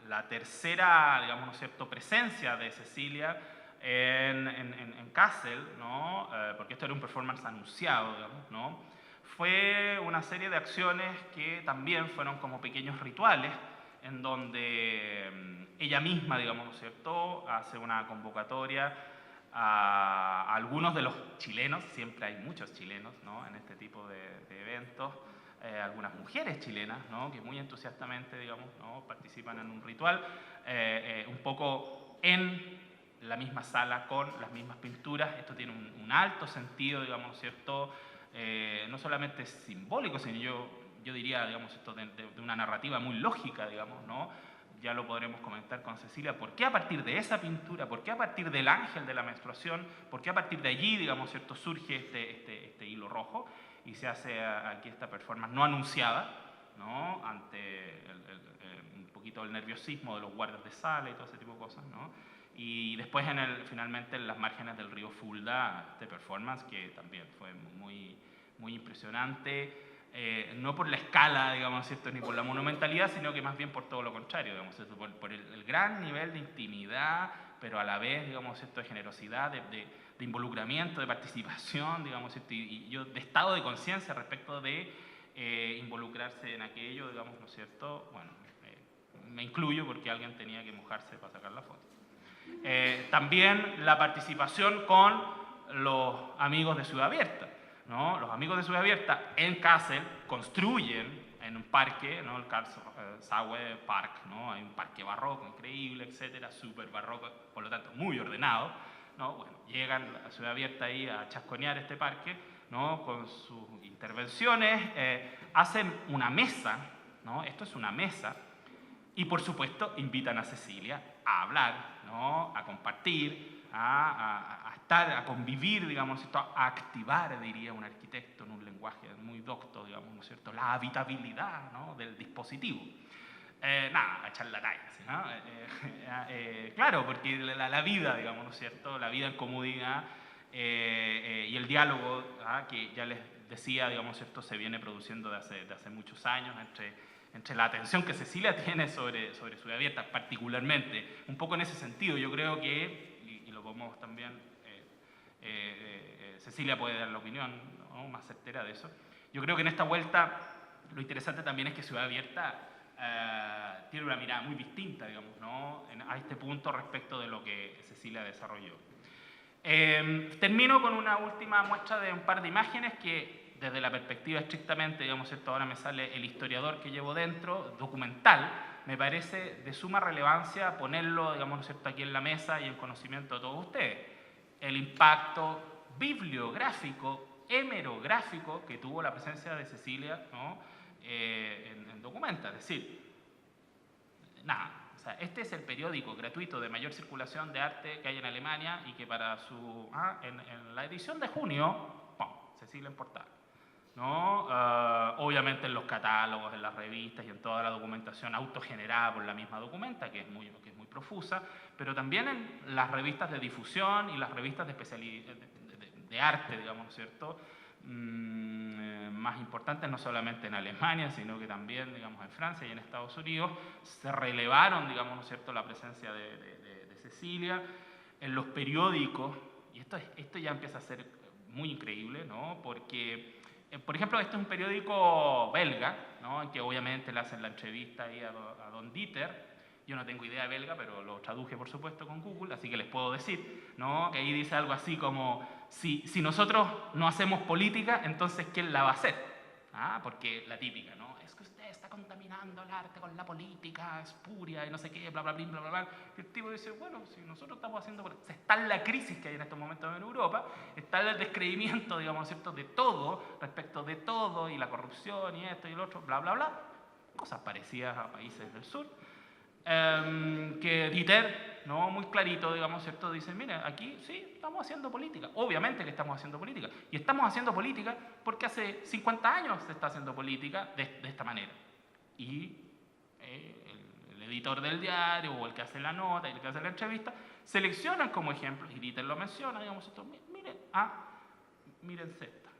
la tercera, digamos, ¿no es cierto?, presencia de Cecilia en Kassel, ¿no? Porque esto era un performance anunciado, digamos, ¿no? Fue una serie de acciones que también fueron como pequeños rituales en donde ella misma, digamos, ¿no es cierto?, hace una convocatoria a algunos de los chilenos, siempre hay muchos chilenos, ¿no?, en este tipo de eventos, algunas mujeres chilenas, ¿no?, que muy entusiastamente, digamos, ¿no?, participan en un ritual, un poco en la misma sala con las mismas pinturas. Esto tiene un alto sentido, digamos, ¿no es cierto?, no solamente simbólico, sino yo diría, digamos, esto de una narrativa muy lógica, digamos, ¿no? Ya lo podremos comentar con Cecilia. ¿Por qué a partir de esa pintura? ¿Por qué a partir del ángel de la menstruación? ¿Por qué a partir de allí, digamos, ¿cierto?, surge este hilo rojo y se hace aquí esta performance no anunciada, ¿no?, ante un poquito el nerviosismo de los guardias de sala y todo ese tipo de cosas, ¿no? Y después finalmente en las márgenes del río Fulda, este performance que también fue muy, muy impresionante, no por la escala, digamos, ¿cierto?, ni por la monumentalidad, sino que más bien por todo lo contrario, digamos, ¿cierto?, por el gran nivel de intimidad, pero a la vez, digamos, ¿cierto?, de generosidad, de involucramiento, de participación, digamos, ¿cierto?, y yo de estado de conciencia respecto de involucrarse en aquello, digamos, ¿no es cierto? Bueno, me incluyo porque alguien tenía que mojarse para sacar la foto. También la participación con los amigos de Ciudad Abierta, ¿no? Los amigos de Ciudad Abierta en Kassel construyen en un parque, ¿no?, el Karlsruhe Park, ¿no? Hay un parque barroco increíble, etcétera, súper barroco, por lo tanto muy ordenado, ¿no? Bueno, llegan a Ciudad Abierta ahí a chasconear este parque, ¿no?, con sus intervenciones, hacen una mesa, ¿no? Esto es una mesa, y por supuesto invitan a Cecilia a hablar, ¿no?, a compartir, a estar, a convivir, digamos, ¿cierto?, a activar, diría un arquitecto en un lenguaje muy docto, digamos, ¿no es cierto?, la habitabilidad, ¿no?, del dispositivo. Nada, a echar la talla, ¿sí, no? Claro, porque la vida, digamos, ¿no es cierto?, la vida en comunidad y el diálogo, que ya les decía, digamos, ¿cierto?, se viene produciendo de hace muchos años entre la atención que Cecilia tiene sobre Ciudad Abierta, particularmente, un poco en ese sentido. Yo creo que, y lo podemos también, Cecilia puede dar la opinión, ¿no?, más certera de eso. Yo creo que en esta vuelta lo interesante también es que Ciudad Abierta tiene una mirada muy distinta, digamos, ¿no?, a este punto respecto de lo que Cecilia desarrolló. Termino con una última muestra de un par de imágenes que, desde la perspectiva estrictamente, digamos, ¿cierto?, ahora me sale el historiador que llevo dentro, documental, me parece de suma relevancia ponerlo, digamos, ¿no es cierto?, aquí en la mesa y en conocimiento de todos ustedes. El impacto bibliográfico, hemerográfico que tuvo la presencia de Cecilia, ¿no?, en Documenta. Es decir, nada, o sea, este es el periódico gratuito de mayor circulación de arte que hay en Alemania y que para en la edición de junio, ¡pum!, Cecilia en portada, ¿no? Obviamente en los catálogos, en las revistas y en toda la documentación autogenerada por la misma Documenta, que es muy profusa, pero también en las revistas de difusión y las revistas de arte, digamos, ¿no es cierto?, más importantes, no solamente en Alemania, sino que también, digamos, en Francia y en Estados Unidos, se relevaron, digamos, ¿no es cierto?, la presencia de Cecilia en los periódicos, y esto ya empieza a ser muy increíble, ¿no?, porque, por ejemplo, este es un periódico belga, ¿no?, en que obviamente le hacen la entrevista ahí a don Dieter. Yo no tengo idea belga, pero lo traduje, por supuesto, con Google, así que les puedo decir, ¿no?, que ahí dice algo así como, si nosotros no hacemos política, entonces ¿quién la va a hacer? Porque la típica, ¿no?, es que usted está contaminando el arte con la política espuria y no sé qué, bla, bla, bla, bla, bla, bla. Y el tipo dice, bueno, si nosotros estamos haciendo... Está en la crisis que hay en estos momentos en Europa, está el descreimiento, digamos, ¿cierto?, de todo, respecto de todo, y la corrupción y esto y lo otro, bla, bla, bla. Cosas parecidas a países del sur. Que Dieter, ¿no?, muy clarito, digamos, ¿cierto?, dice, mire, aquí sí, estamos haciendo política. Obviamente que estamos haciendo política. Y estamos haciendo política porque hace 50 años se está haciendo política de esta manera. Y el editor del diario, o el que hace la nota, y el que hace la entrevista, seleccionan como ejemplo, y Dieter lo menciona, digamos, esto, miren esta.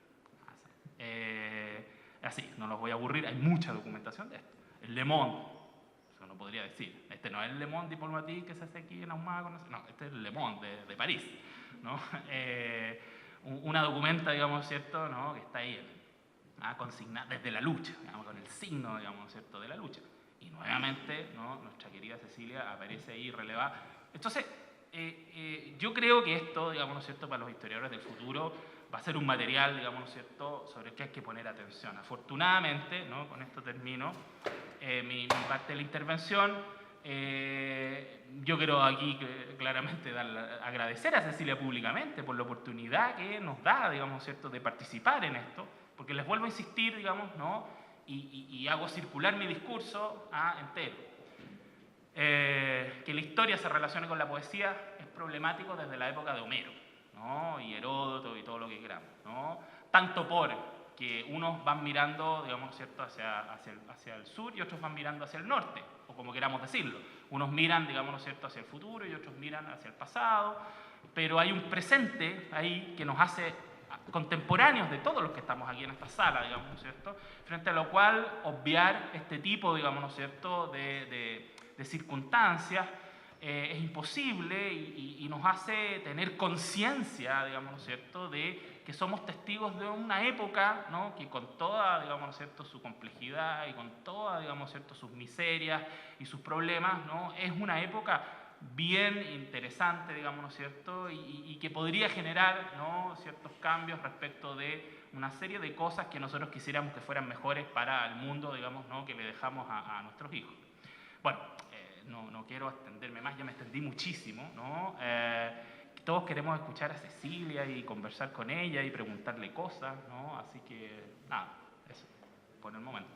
Así, no los voy a aburrir, hay mucha documentación de esto. El Le Monde, uno podría decir. Este no es el Le Monde Diplomatique que se hace aquí en Ahumada, no, este es el Le Monde de París, ¿no? Una documenta, digamos, ¿cierto?, ¿no?, que está ahí consignada desde la lucha, digamos, con el signo, digamos, ¿cierto?, de la lucha. Y nuevamente, ¿no?, nuestra querida Cecilia aparece ahí relevada. Entonces, yo creo que esto, digamos, ¿no es cierto?, para los historiadores del futuro va a ser un material, digamos, ¿no es cierto?, sobre el que hay que poner atención. Afortunadamente, ¿no?, con esto termino mi parte de la intervención. Yo quiero aquí claramente agradecer a Cecilia públicamente por la oportunidad que nos da, digamos, ¿cierto?, de participar en esto, porque les vuelvo a insistir, digamos, ¿no?, y hago circular mi discurso entero. Que la historia se relacione con la poesía es problemático desde la época de Homero, ¿no?, y Heródoto y todo lo que queramos, ¿no?, tanto porque unos van mirando, digamos, ¿cierto?, hacia el sur y otros van mirando hacia el norte, o como queramos decirlo. Unos miran, digamos, ¿cierto?, hacia el futuro y otros miran hacia el pasado, pero hay un presente ahí que nos hace contemporáneos de todos los que estamos aquí en esta sala, digamos, ¿cierto?, frente a lo cual obviar este tipo, digamos, ¿cierto?, de circunstancias es imposible y nos hace tener conciencia, digamos, ¿cierto?, de que somos testigos de una época, ¿no?, que con toda, digamos, ¿cierto?, su complejidad y con todas, digamos, ¿cierto?, sus miserias y sus problemas, ¿no?, es una época bien interesante, digamos, ¿cierto?, y que podría generar, ¿no?, ciertos cambios respecto de una serie de cosas que nosotros quisiéramos que fueran mejores para el mundo, digamos, ¿no?, que le dejamos a nuestros hijos. Bueno, no quiero extenderme más, ya me extendí muchísimo, ¿no? Todos queremos escuchar a Cecilia y conversar con ella y preguntarle cosas, ¿no? Así que, nada, eso, por el momento.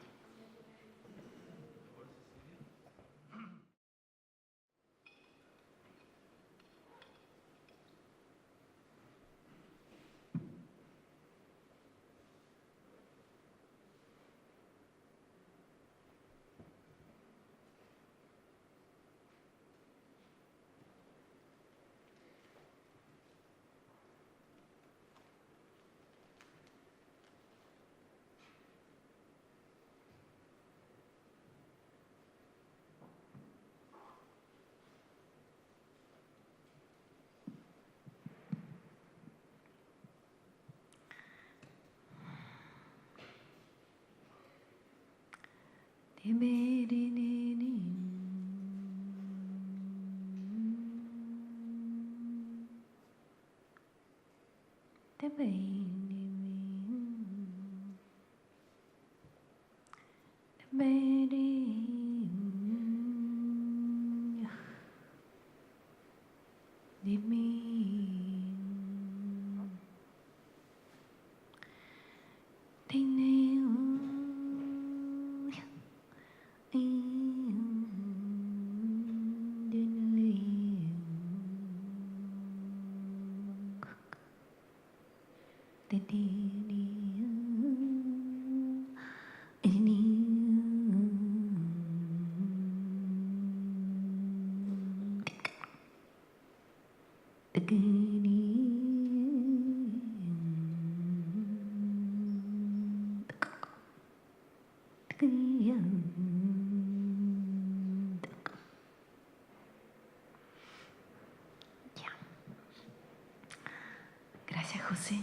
Gracias, José.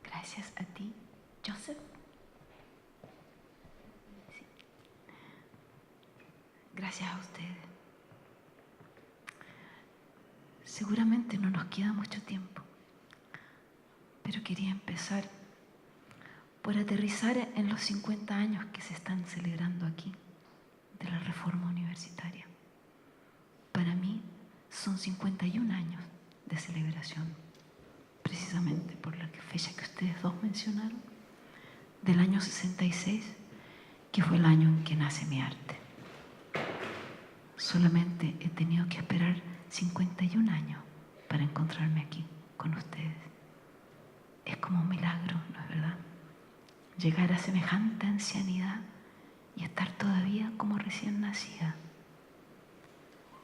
Gracias a ti, Joseph. Sí. Gracias a ustedes. Seguramente no nos queda mucho tiempo, pero quería empezar por aterrizar en los 50 años que se están celebrando aquí de la reforma universitaria. Para mí son 51 años de celebración, precisamente por la fecha que ustedes dos mencionaron, del año 66, que fue el año en que nace mi arte. Solamente he tenido que esperar 51 años para encontrarme aquí con ustedes. Es como un milagro, ¿no es verdad? Llegar a semejante ancianidad y estar todavía como recién nacida.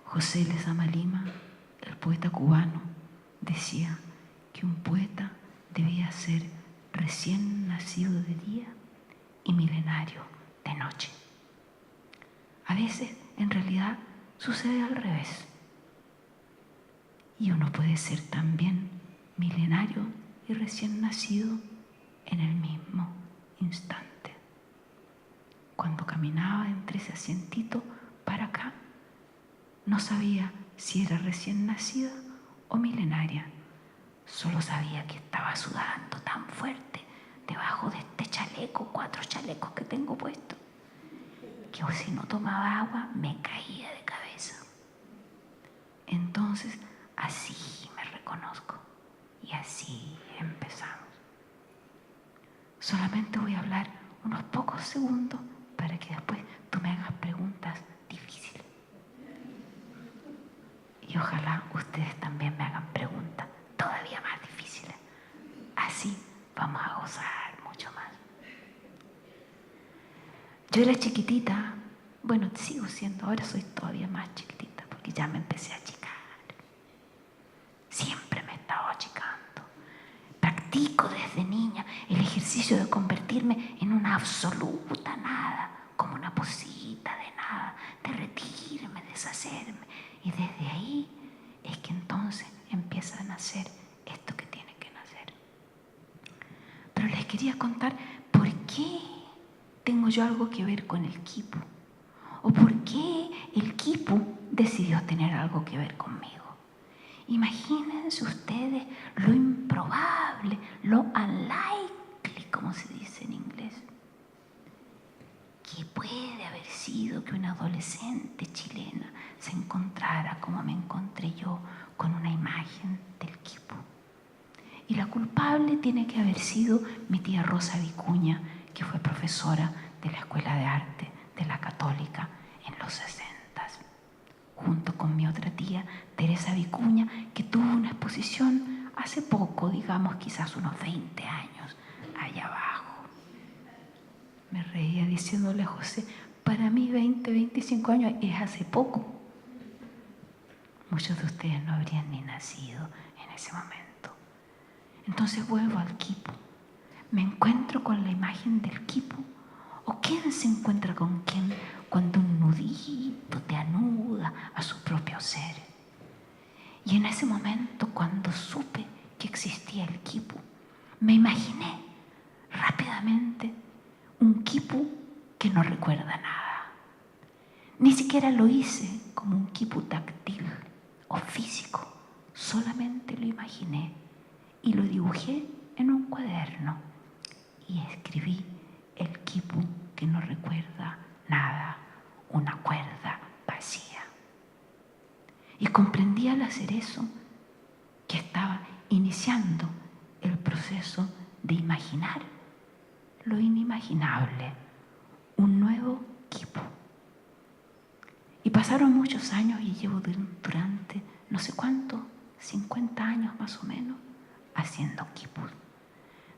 José Lezama Lima, el poeta cubano, decía que un poeta debía ser recién nacido de día y milenario de noche. A veces, en realidad, sucede al revés. Y uno puede ser también milenario y recién nacido en el mismo instante. Cuando caminaba entre ese asientito para acá, no sabía si era recién nacida o milenaria. Solo sabía que estaba sudando tan fuerte debajo de este chaleco, 4 chalecos que tengo puestos, que si no tomaba agua me caía de cabeza. Entonces, así me reconozco y así empezamos. Solamente voy a hablar unos pocos segundos para que después tú me hagas preguntas difíciles. Y ojalá ustedes también me hagan preguntas todavía más difíciles. Así vamos a gozar mucho más. Yo era chiquitita, bueno, sigo siendo, ahora soy todavía más chiquitita porque ya me empecé a achicar. Siempre me he estado achicando. Practico desde niña el ejercicio de convertirme en una absoluta nada, como una posita de nada, derretirme, deshacerme. Y desde ahí es que entonces empieza a nacer esto que tiene que nacer. Pero les quería contar por qué tengo yo algo que ver con el quipu, o por qué el quipu decidió tener algo que ver conmigo. Imagínense ustedes lo improbable, lo unlikely, como se dice en inglés, que puede haber sido que una adolescente chilena se encontrara como me encontré yo con una imagen del quipu. Y la culpable tiene que haber sido mi tía Rosa Vicuña, que fue profesora de la Escuela de Arte de la Católica en los 60, junto con mi otra tía, Teresa Vicuña, que tuvo una exposición hace poco, digamos quizás unos 20 años, allá abajo. Me reía diciéndole a José, para mí 20, 25 años es hace poco. Muchos de ustedes no habrían ni nacido en ese momento. Entonces vuelvo al quipu. Me encuentro con la imagen del quipu. ¿O quién se encuentra con quién cuando un nudito te anuda a su propio ser? Y en ese momento, cuando supe que existía el quipu, me imaginé rápidamente un quipu que no recuerda nada. Ni siquiera lo hice como un quipu táctil o físico, solamente lo imaginé y lo dibujé en un cuaderno y escribí el quipu que no recuerda nada, una cuerda vacía. Y comprendí al hacer eso que estaba iniciando el proceso de imaginar lo inimaginable, un nuevo quipu. Y pasaron muchos años y llevo durante no sé cuánto, 50 años más o menos, haciendo quipus.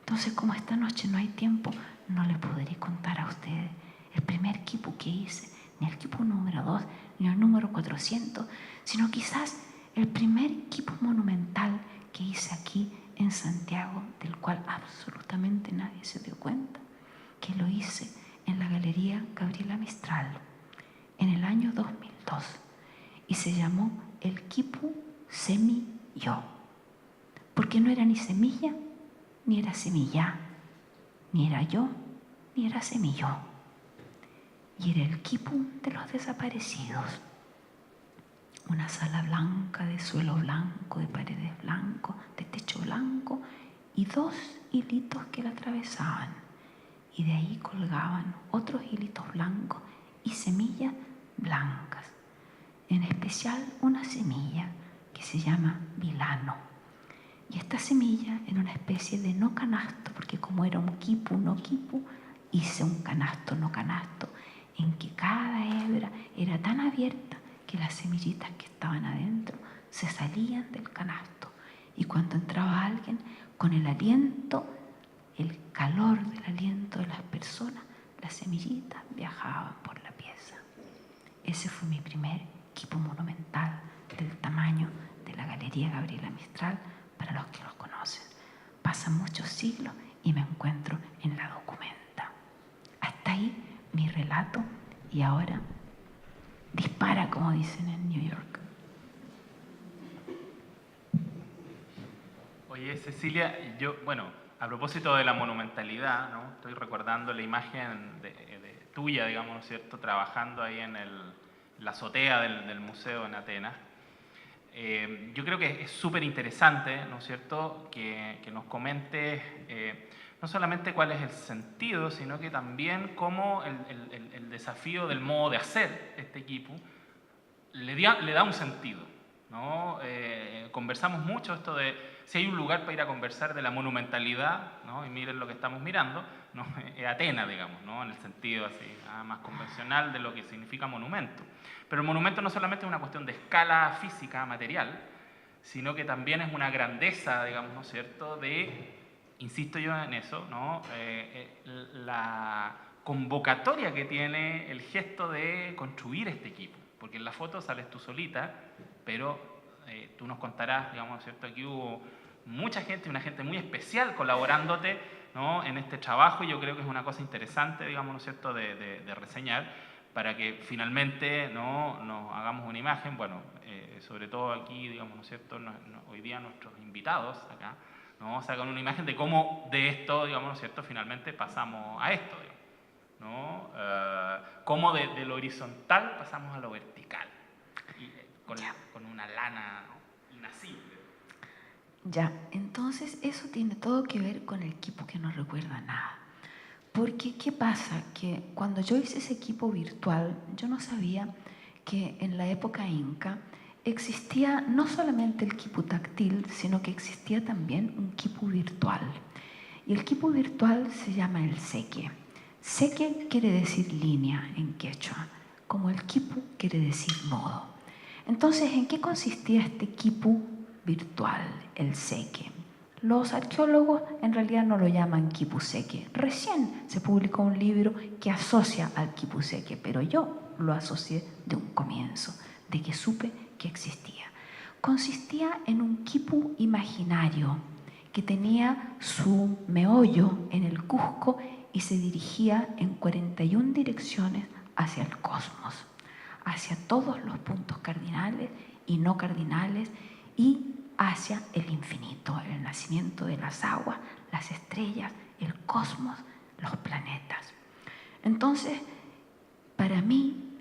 Entonces, como esta noche no hay tiempo, no les podré contar a ustedes el primer quipu que hice, ni el quipu número 2, ni el número 400, sino quizás el primer quipu monumental que hice aquí en Santiago, del cual absolutamente nadie se dio cuenta, que lo hice en la Galería Gabriela Mistral en el año 2002 y se llamó el quipu Semi-Yo, porque no era ni semilla, ni era semilla, ni era yo, ni era semillo. Y era el quipu de los desaparecidos. Una sala blanca, de suelo blanco, de paredes blancos, de techo blanco y 2 hilitos que la atravesaban. Y de ahí colgaban otros hilitos blancos y semillas blancas. En especial una semilla que se llama vilano. Y esta semilla era una especie de no canasto, porque como era un quipu, no quipu, hice un canasto, no canasto, en que cada hebra era tan abierta que las semillitas que estaban adentro se salían del canasto. Y cuando entraba alguien, con el aliento, el calor del aliento de las personas, las semillitas viajaban por la pieza. Ese fue mi primer quipu monumental del tamaño de la Galería Gabriela Mistral, para los que lo conocen. Pasan muchos siglos y me encuentro en la documenta. Hasta ahí mi relato y ahora Dispara, como dicen en New York. Oye, Cecilia, bueno, a propósito de la monumentalidad, ¿no? Estoy recordando la imagen tuya, digamos, ¿no es cierto?, trabajando ahí en la azotea del museo en Atenas. Yo creo que es súper interesante, ¿no es cierto?, que nos comentes no solamente cuál es el sentido, sino que también cómo el desafío del modo de hacer este equipo le da un sentido, ¿no? Conversamos mucho esto de si hay un lugar para ir a conversar de la monumentalidad, ¿no? Y miren lo que estamos mirando, ¿no? Atenas, digamos, ¿no? En el sentido así, más convencional de lo que significa monumento. Pero el monumento no solamente es una cuestión de escala física, material, sino que también es una grandeza, digamos, ¿no es cierto?, insisto yo en eso, ¿no? La convocatoria que tiene el gesto de construir este equipo. Porque en la foto sales tú solita, pero tú nos contarás, digamos, ¿no es cierto?, aquí hubo mucha gente, una gente muy especial colaborándote, ¿no?, en este trabajo, y yo creo que es una cosa interesante, digamos, ¿no es cierto?, de reseñar, para que finalmente, ¿no?, nos hagamos una imagen, bueno, sobre todo aquí, digamos, ¿no es cierto?, hoy día nuestros invitados acá, ¿no?, sacan una imagen de cómo de esto, digamos, ¿no es cierto?, finalmente pasamos a esto, digamos, ¿no? Cómo de lo horizontal pasamos a lo vertical, con una lana, ¿no?, inacible. Ya, entonces eso tiene todo que ver con el equipo que no recuerda nada. Porque, ¿qué pasa? Que cuando yo hice ese equipo virtual, yo no sabía que en la época inca existía no solamente el quipu táctil, sino que existía también un quipu virtual. Y el quipu virtual se llama el seque. Seque quiere decir línea en quechua, como el quipu quiere decir modo. Entonces, ¿en qué consistía este quipu virtual, el seque? Los arqueólogos en realidad no lo llaman quipu seque. Recién se publicó un libro que asocia al quipu seque, pero yo lo asocié de un comienzo, de que supe que existía. Consistía en un quipu imaginario que tenía su meollo en el Cusco y se dirigía en 41 direcciones hacia el cosmos, hacia todos los puntos cardinales y no cardinales y hacia el infinito, el nacimiento de las aguas, las estrellas, el cosmos, los planetas. Entonces, para mí,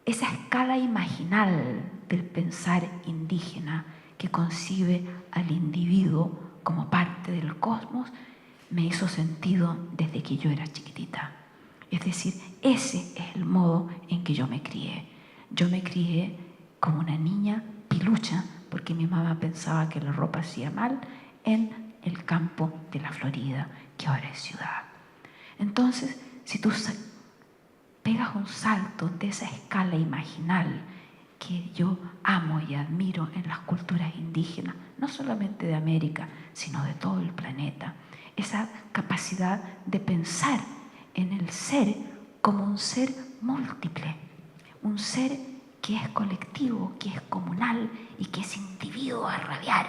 esa escala imaginal del pensar indígena que concibe al individuo como parte del cosmos me hizo sentido desde que yo era chiquitita. Es decir, ese es el modo en que yo me crié. Yo me crié como una niña pilucha, porque mi mamá pensaba que la ropa hacía mal, en el campo de la Florida, que ahora es ciudad. Entonces, si tú pegas un salto de esa escala imaginal que yo amo y admiro en las culturas indígenas, no solamente de América, sino de todo el planeta, esa capacidad de pensar en el ser como un ser múltiple, un ser que es colectivo, que es comunal y que es individuo a rabiar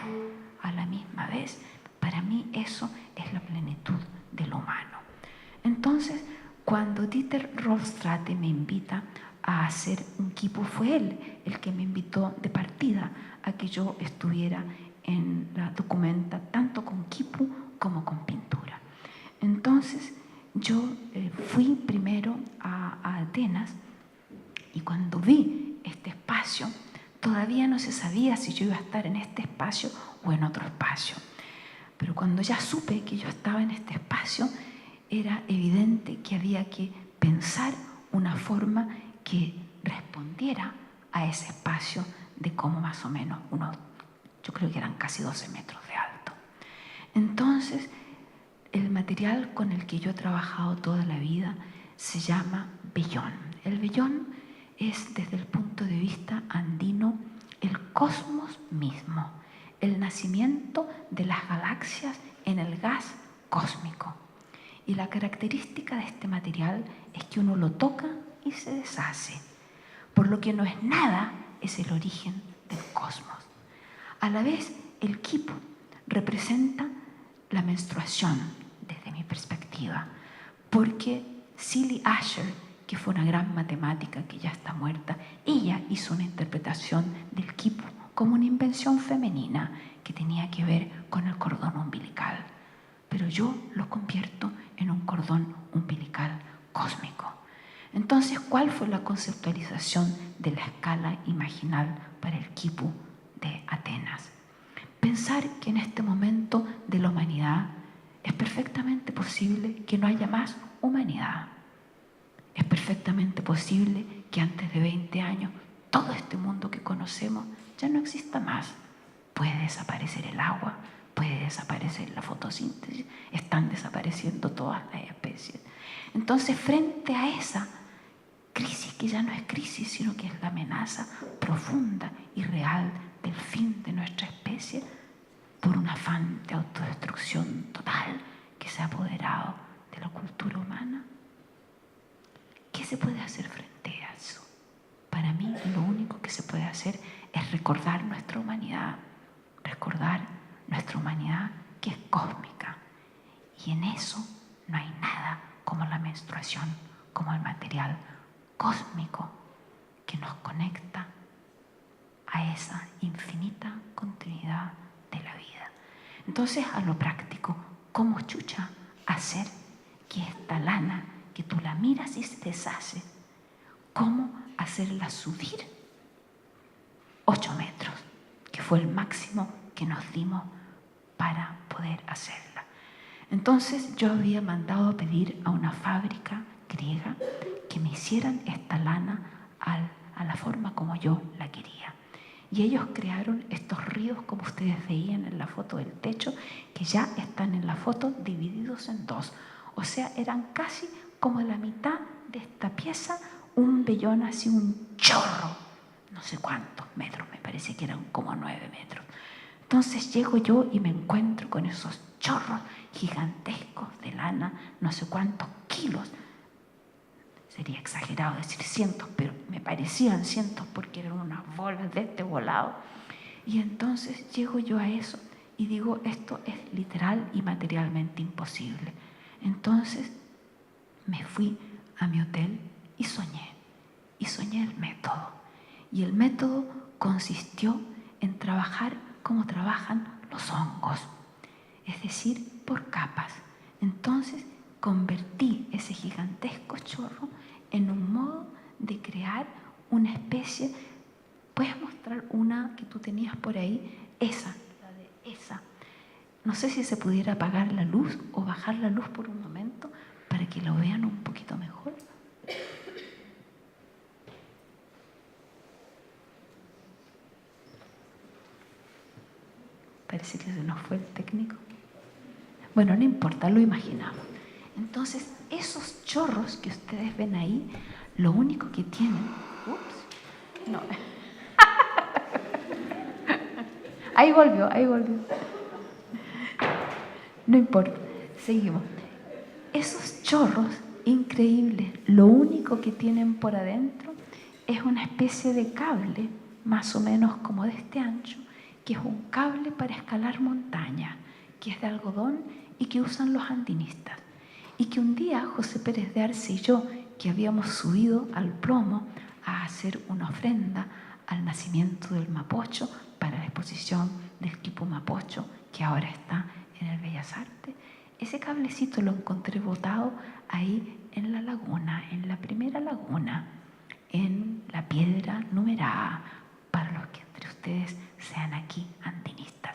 a la misma vez, para mí eso es la plenitud de lo humano. Entonces, cuando Dieter Rollstrate me invita a hacer un quipu, fue él el que me invitó de partida a que yo estuviera en la documenta tanto con quipu como con pintura. Entonces, yo fui primero a Atenas y cuando vi este espacio, todavía no se sabía si yo iba a estar en este espacio o en otro espacio. Pero cuando ya supe que yo estaba en este espacio, era evidente que había que pensar una forma que respondiera a ese espacio de como más o menos yo creo que eran casi 12 metros de alto. Entonces, el material con el que yo he trabajado toda la vida se llama vellón. El vellón es, desde el punto de vista andino, el cosmos mismo, el nacimiento de las galaxias en el gas cósmico. Y la característica de este material es que uno lo toca y se deshace. Por lo que no es nada, es el origen del cosmos. A la vez, el quipu representa la menstruación, desde mi perspectiva, porque Cilly Asher, que fue una gran matemática que ya está muerta. Ella hizo una interpretación del quipu como una invención femenina que tenía que ver con el cordón umbilical. Pero yo lo convierto en un cordón umbilical cósmico. Entonces, ¿cuál fue la conceptualización de la escala imaginal para el quipu de Atenas? Pensar que en este momento de la humanidad es perfectamente posible que no haya más humanidad. Es perfectamente posible que antes de 20 años todo este mundo que conocemos ya no exista más. Puede desaparecer el agua, puede desaparecer la fotosíntesis, están desapareciendo todas las especies. Entonces, frente a esa crisis que ya no es crisis, sino que es la amenaza profunda y real del fin de nuestra especie, por un afán de autodestrucción total que se ha apoderado de la cultura humana, ¿qué se puede hacer frente a eso? Para mí, lo único que se puede hacer es recordar nuestra humanidad que es cósmica. Y en eso no hay nada como la menstruación, como el material cósmico que nos conecta a esa infinita continuidad de la vida. Entonces, a lo práctico, ¿cómo chucha hacer que esta lana, que tú la miras y se deshace, cómo hacerla subir 8 metros, que fue el máximo que nos dimos para poder hacerla? Entonces yo había mandado a pedir a una fábrica griega que me hicieran esta lana a la forma como yo la quería. Y ellos crearon estos ríos, como ustedes veían en la foto del techo, que ya están en la foto divididos en dos. O sea, eran casi como la mitad de esta pieza, un vellón así, un chorro, no sé cuántos metros, me parece que eran como 9 metros. Entonces llego yo y me encuentro con esos chorros gigantescos de lana, no sé cuántos kilos. Sería exagerado decir cientos, pero me parecían cientos porque eran unas bolas de este volado. Y entonces llego yo a eso y digo, esto es literal y materialmente imposible. Entonces me fui a mi hotel y soñé el método. Y el método consistió en trabajar como trabajan los hongos, es decir, por capas. Entonces convertí ese gigantesco chorro en un modo de crear una especie. ¿Puedes mostrar una que tú tenías por ahí? Esa, la de esa. No sé si se pudiera apagar la luz o bajar la luz por un momento para que lo vean un poquito mejor. Parece que se nos fue el técnico. Bueno, no importa, lo imaginamos. Entonces, esos chorros que ustedes ven ahí, lo único que tienen... Ups, no. Ahí volvió. No importa, seguimos. Esos chorros increíbles, lo único que tienen por adentro es una especie de cable, más o menos como de este ancho, que es un cable para escalar montañas, que es de algodón y que usan los andinistas. Y que un día José Pérez de Arce y yo, que habíamos subido al plomo a hacer una ofrenda al nacimiento del Mapocho para la exposición del quipu Mapocho, que ahora está en el Bellas Artes, ese cablecito lo encontré botado ahí en la laguna, en la primera laguna, en la piedra numerada, para los que entre ustedes sean aquí andinistas.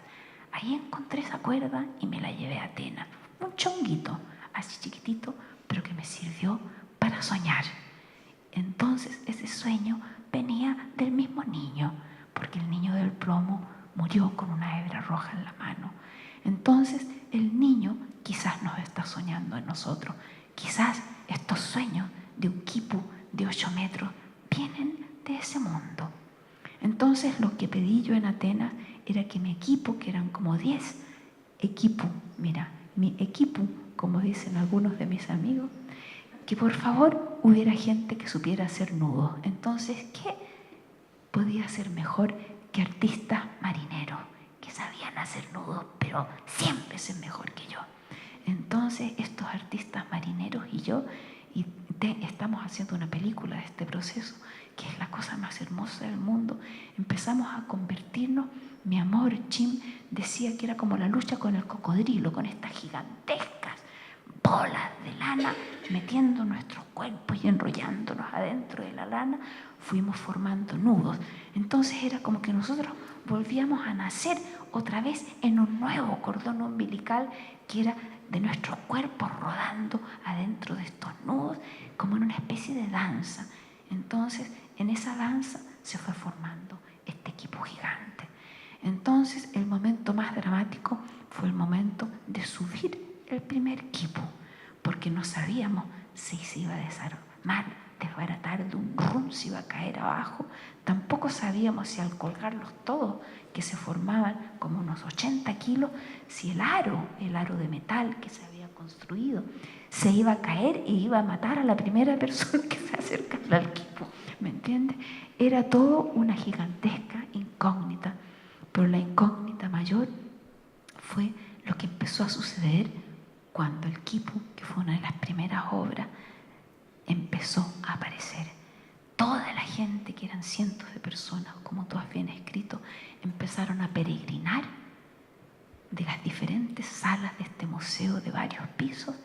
Ahí encontré esa cuerda y me la llevé a Atenas. Un chonguito, así chiquitito, pero que me sirvió para soñar. Entonces ese sueño venía del mismo niño, porque el niño del plomo murió con una hebra roja en la mano. Entonces el niño quizás nos está soñando en nosotros. Quizás estos sueños de un quipu de 8 metros vienen de ese mundo. Entonces lo que pedí yo en Atenas era que mi equipo, que eran como 10 equipos, mira, mi equipo, como dicen algunos de mis amigos, que por favor hubiera gente que supiera hacer nudos. Entonces, ¿qué podía ser mejor que artistas marineros que sabían hacer nudos, pero 100 veces mejor que yo? Entonces, estos artistas marineros y yo estamos haciendo una película de este proceso, que es la cosa más hermosa del mundo. Empezamos a convertirnos, mi amor, Jim decía que era como la lucha con el cocodrilo, con estas gigantescas bolas de lana metiendo nuestros cuerpos y enrollándonos adentro de la lana, fuimos formando nudos. Entonces era como que nosotros volvíamos a nacer otra vez en un nuevo cordón umbilical que era de nuestros cuerpos rodando adentro de estos nudos, como en una especie de danza. Entonces, en esa danza se fue formando este equipo gigante. Entonces, el momento más dramático fue el momento de subir el primer equipo, porque no sabíamos si se iba a desarmar, desbaratar de un rum, si iba a caer abajo. Tampoco sabíamos si al colgarlos todos, que se formaban como unos 80 kilos, si el aro de metal que se había construido, se iba a caer e iba a matar a la primera persona que se acercara al equipo. ¿Me entiendes? Era todo una gigantesca incógnita, pero la incógnita mayor fue lo que empezó a suceder cuando el quipu, que fue una de las primeras obras, empezó a aparecer. Toda la gente, que eran cientos de personas, como tú has bien escrito, empezaron a peregrinar de las diferentes salas de este museo de varios pisos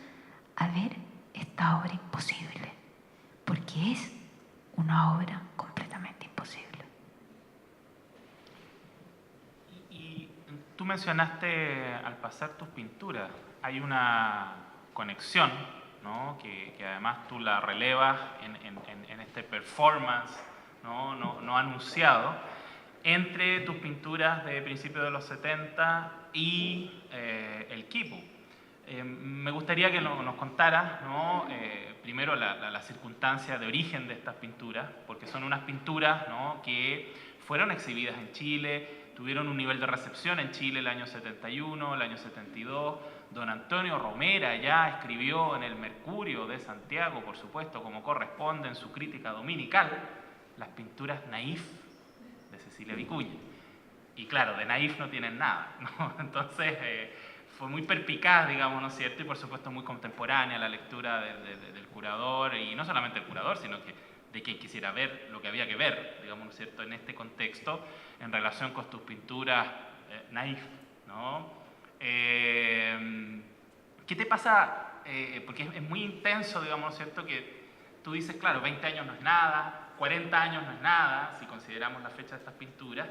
a ver esta obra imposible, porque es una obra completamente imposible. Y tú mencionaste al pasar tus pinturas, hay una conexión, ¿no? que además tú la relevas en este performance no anunciado, entre tus pinturas de principios de los 70 y el quipu. Me gustaría que nos contaras, ¿no? Primero la circunstancia de origen de estas pinturas, porque son unas pinturas, ¿no? que fueron exhibidas en Chile, tuvieron un nivel de recepción en Chile el año 71, el año 72. Don Antonio Romera ya escribió en el Mercurio de Santiago, por supuesto, como corresponde en su crítica dominical, las pinturas naif de Cecilia Vicuña. Y claro, de naif no tienen nada, ¿no? Entonces fue muy perspicaz, digamos, ¿no es cierto? Y por supuesto muy contemporánea la lectura del curador, y no solamente el curador, sino que de quien quisiera ver lo que había que ver, digamos, ¿no es cierto?, en este contexto, en relación con tus pinturas naif, ¿no? ¿Qué te pasa? Porque es muy intenso, digamos, ¿no es cierto?, que tú dices, claro, 20 años no es nada, 40 años no es nada, si consideramos la fecha de estas pinturas,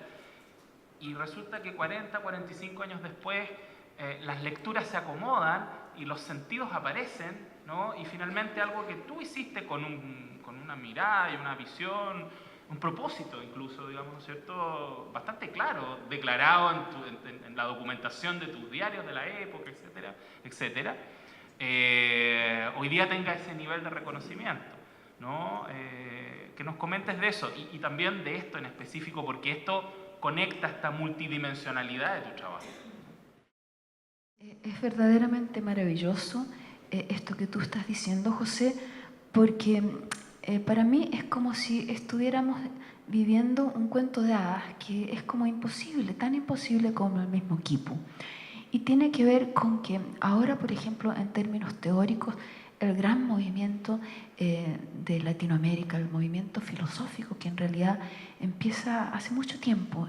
y resulta que 40, 45 años después las lecturas se acomodan y los sentidos aparecen, ¿no? Y finalmente algo que tú hiciste con una mirada y una visión, un propósito incluso, digamos, ¿no es cierto?, bastante claro, declarado en la documentación de tus diarios de la época, etcétera, etcétera, hoy día tenga ese nivel de reconocimiento, ¿no? Que nos comentes de eso y también de esto en específico, porque esto conecta esta multidimensionalidad de tu trabajo. Es verdaderamente maravilloso esto que tú estás diciendo, José, porque para mí es como si estuviéramos viviendo un cuento de hadas que es como imposible, tan imposible como el mismo quipu. Y tiene que ver con que ahora, por ejemplo, en términos teóricos, el gran movimiento de Latinoamérica, el movimiento filosófico, que en realidad empieza hace mucho tiempo,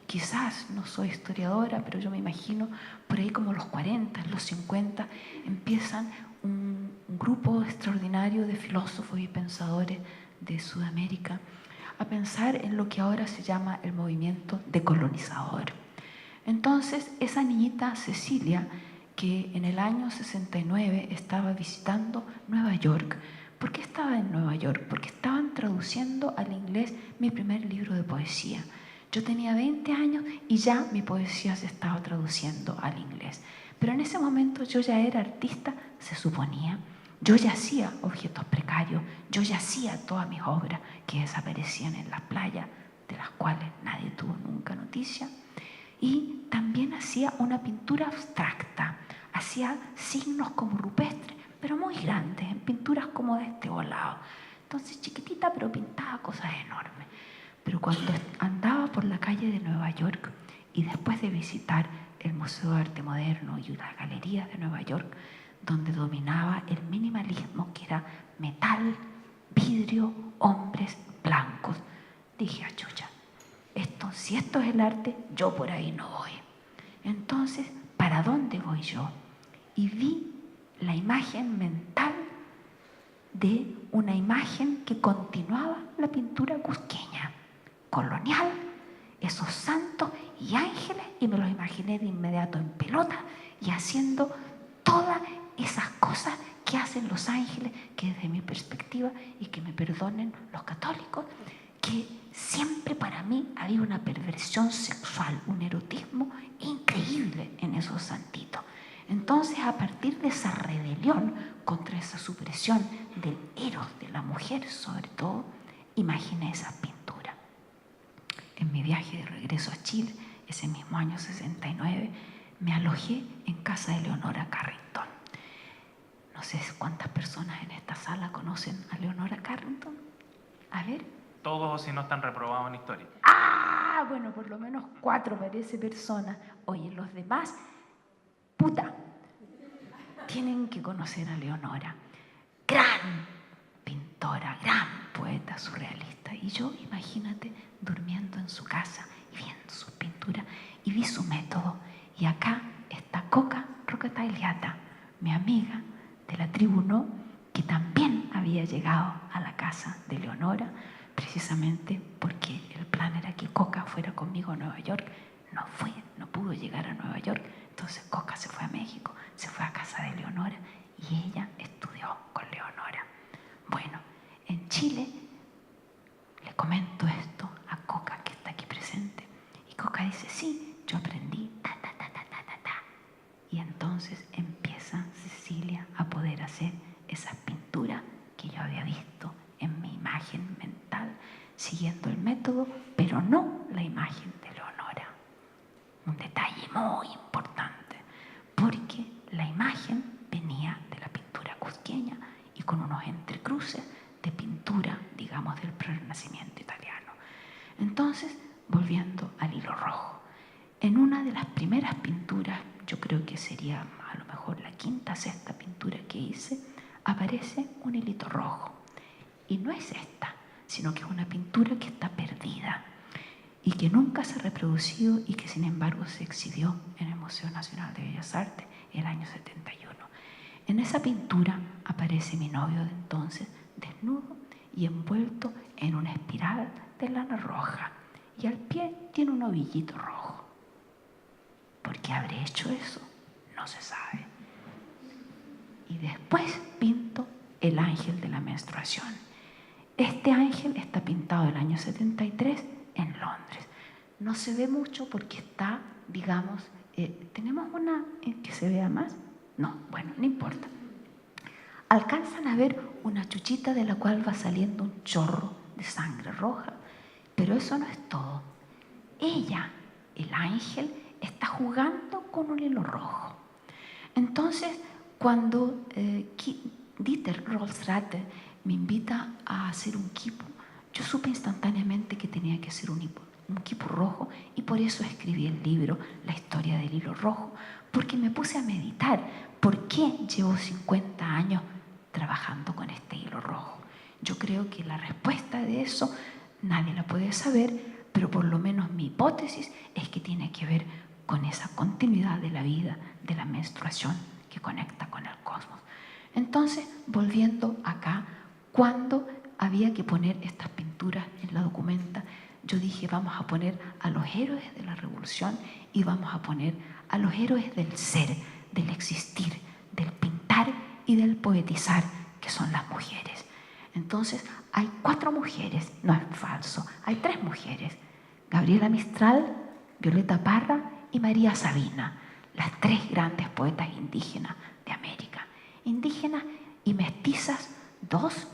quizás, no soy historiadora, pero yo me imagino por ahí como los 40, los 50, empiezan un grupo extraordinario de filósofos y pensadores de Sudamérica a pensar en lo que ahora se llama el movimiento decolonizador. Entonces, esa niñita Cecilia, que en el año 69 estaba visitando Nueva York. ¿Por qué estaba en Nueva York? Porque estaban traduciendo al inglés mi primer libro de poesía. Yo tenía 20 años y ya mi poesía se estaba traduciendo al inglés. Pero en ese momento yo ya era artista, se suponía. Yo ya hacía objetos precarios, yo ya hacía todas mis obras que desaparecían en las playas, de las cuales nadie tuvo nunca noticia. Y también hacía una pintura abstracta, hacía signos como rupestres, pero muy grandes, en pinturas como de este volado. Entonces chiquitita, pero pintaba cosas enormes. Pero cuando andaba por la calle de Nueva York y después de visitar el Museo de Arte Moderno y las galerías de Nueva York, donde dominaba el minimalismo, que era metal, vidrio, hombres blancos. Dije, chucha, si esto es el arte, yo por ahí no voy. Entonces, ¿para dónde voy yo? Y vi la imagen mental de una imagen que continuaba la pintura cusqueña, colonial, esos santos y ángeles, y me los imaginé de inmediato en pelota y haciendo todas esas cosas que hacen los ángeles, que desde mi perspectiva, y que me perdonen los católicos, que siempre para mí había una perversión sexual, un erotismo increíble en esos santitos. Entonces, a partir de esa rebelión contra esa supresión del eros de la mujer, sobre todo, imaginé esas pinturas. En mi viaje de regreso a Chile, ese mismo año 69, me alojé en casa de Leonora Carrington. No sé cuántas personas en esta sala conocen a Leonora Carrington. A ver. Todos, si no están reprobados en historia. Ah, bueno, por lo menos 4 parece personas. Oye, los demás, puta, tienen que conocer a Leonora. Gran pintora, gran poeta surrealista. Y yo, imagínate, durmiendo en su casa y viendo sus pinturas, y vi su método. Y acá está Coca Rocatagliata, mi amiga de la tribu No, que también había llegado a la casa de Leonora, precisamente porque el plan era que Coca fuera conmigo a Nueva York. No fue, no pudo llegar a Nueva York. Entonces Coca se fue a México, se fue a casa de Leonora y ella estudió con Leonora. Bueno, en Chile le comento esto a Coca, que está aquí presente, y Coca dice, sí, yo aprendí, y entonces empieza Cecilia a poder hacer esas pinturas que yo había visto en mi imagen mental, siguiendo el método, pero no la imagen de Leonora. Un detalle muy importante, porque la imagen venía de la pintura cusqueña y con unos entrecruces de pintura, digamos, del Renacimiento italiano. Entonces, volviendo al hilo rojo, en una de las primeras pinturas, yo creo que sería a lo mejor la 5ª, 6ª pintura que hice, aparece un hilito rojo. Y no es esta, sino que es una pintura que está perdida y que nunca se ha reproducido y que sin embargo se exhibió en el Museo Nacional de Bellas Artes el año 71. En esa pintura aparece mi novio de entonces, desnudo y envuelto en una espiral de lana roja, y al pie tiene un ovillito rojo. ¿Por qué habré hecho eso? No se sabe. Y después pinto el ángel de la menstruación. Este ángel está pintado el año 73 en Londres. No se ve mucho porque está, digamos, ¿tenemos una que se vea más? No, bueno, no importa. Alcanzan a ver una chuchita de la cual va saliendo un chorro de sangre roja, pero eso no es todo. Ella, el ángel, está jugando con un hilo rojo. Entonces, cuando Dieter Rollsratte me invita a hacer un quipu, yo supe instantáneamente que tenía que hacer un quipu rojo, y por eso escribí el libro La historia del hilo rojo, porque me puse a meditar por qué llevo 50 años trabajando con este hilo rojo. Yo creo que la respuesta de eso nadie la puede saber, pero por lo menos mi hipótesis es que tiene que ver con esa continuidad de la vida, de la menstruación que conecta con el cosmos. Entonces, volviendo acá, cuando había que poner estas pinturas en la documenta, yo dije, vamos a poner a los héroes de la revolución y vamos a poner a los héroes del ser, del existir, del pintar y del poetizar, que son las mujeres. Entonces, hay 4 mujeres, no es falso, hay 3 mujeres: Gabriela Mistral, Violeta Parra y María Sabina, las 3 grandes poetas indígenas de América. Indígenas y mestizas, 2,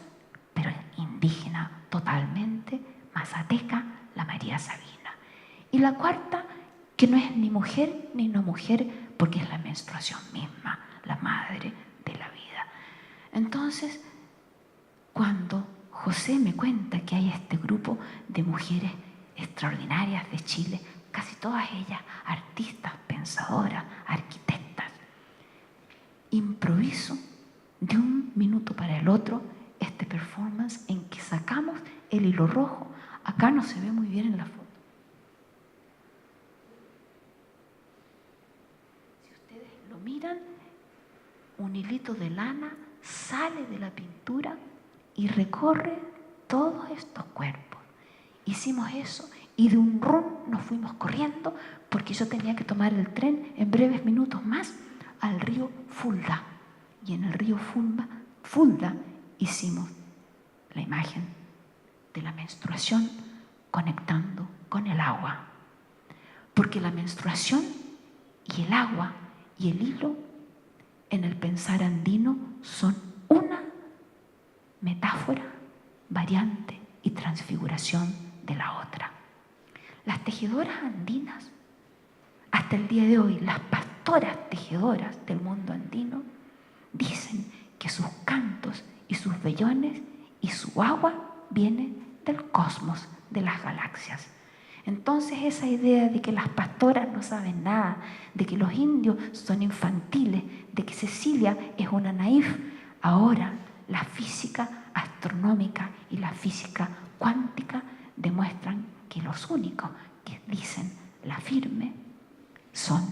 pero indígena totalmente, mazateca, la María Sabina. Y la 4ª, que no es ni mujer ni no mujer, porque es la menstruación misma, la madre de la vida. Entonces, cuando José me cuenta que hay este grupo de mujeres extraordinarias de Chile, casi todas ellas artistas, pensadoras, arquitectas, improviso de un minuto para el otro este performance en que sacamos el hilo rojo. Acá no se ve muy bien en la foto. Si ustedes lo miran, un hilito de lana sale de la pintura y recorre todos estos cuerpos. Hicimos eso y de un run nos fuimos corriendo porque yo tenía que tomar el tren en breves minutos más al río Fulda. Y en el río Fulda hicimos la imagen de la menstruación conectando con el agua. Porque la menstruación y el agua y el hilo en el pensar andino son una metáfora, variante y transfiguración de la otra. Las tejedoras andinas, hasta el día de hoy, las pastoras tejedoras del mundo andino, dicen que sus cantos y sus vellones y su agua vienen del cosmos, de las galaxias. Entonces esa idea de que las pastoras no saben nada, de que los indios son infantiles, de que Cecilia es una naif, ahora la física astronómica y la física cuántica demuestran que los únicos que dicen la firme son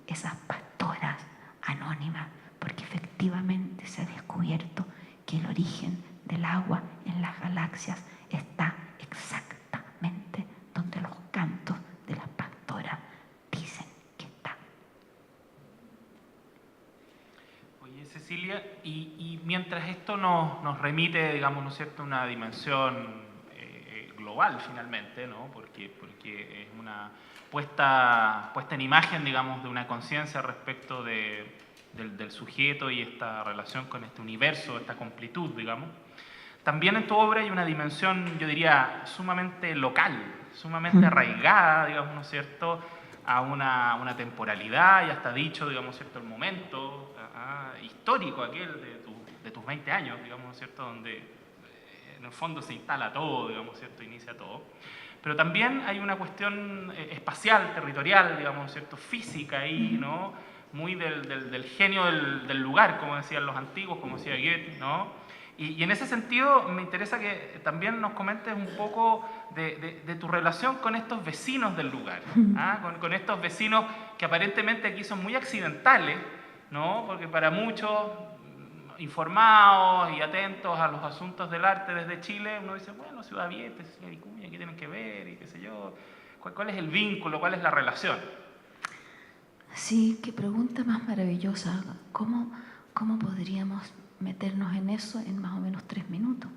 esas pastoras anónimas, porque efectivamente se ha descubierto que el origen del agua en las galaxias está exactamente donde los cantos de las pastoras dicen que está. Oye, Cecilia, y mientras esto nos remite, digamos, ¿no es cierto?, una dimensión global finalmente, ¿no? Porque es una puesta en imagen, digamos, de una conciencia respecto del sujeto y esta relación con este universo, esta completud, digamos. También en tu obra hay una dimensión, yo diría, sumamente local, sumamente arraigada, digamos, ¿no es cierto?, a una temporalidad, y hasta dicho, digamos, ¿cierto?, el momento histórico aquel de tus 20 años, digamos, ¿no es cierto?, donde en el fondo se instala todo, digamos, ¿cierto?, inicia todo. Pero también hay una cuestión espacial, territorial, digamos, ¿cierto?, física ahí, ¿no?, muy del genio del lugar, como decían los antiguos, como decía Goethe, ¿no? Y en ese sentido me interesa que también nos comentes un poco de tu relación con estos vecinos del lugar, con estos vecinos que aparentemente aquí son muy accidentales, ¿no? Porque para muchos informados y atentos a los asuntos del arte desde Chile, uno dice, bueno, Ciudad Abierta, Cecilia Vicuña, ¿qué tienen que ver? Y qué sé yo, ¿cuál es el vínculo, cuál es la relación? Sí, qué pregunta más maravillosa. ¿Cómo podríamos meternos en eso en más o menos 3 minutos?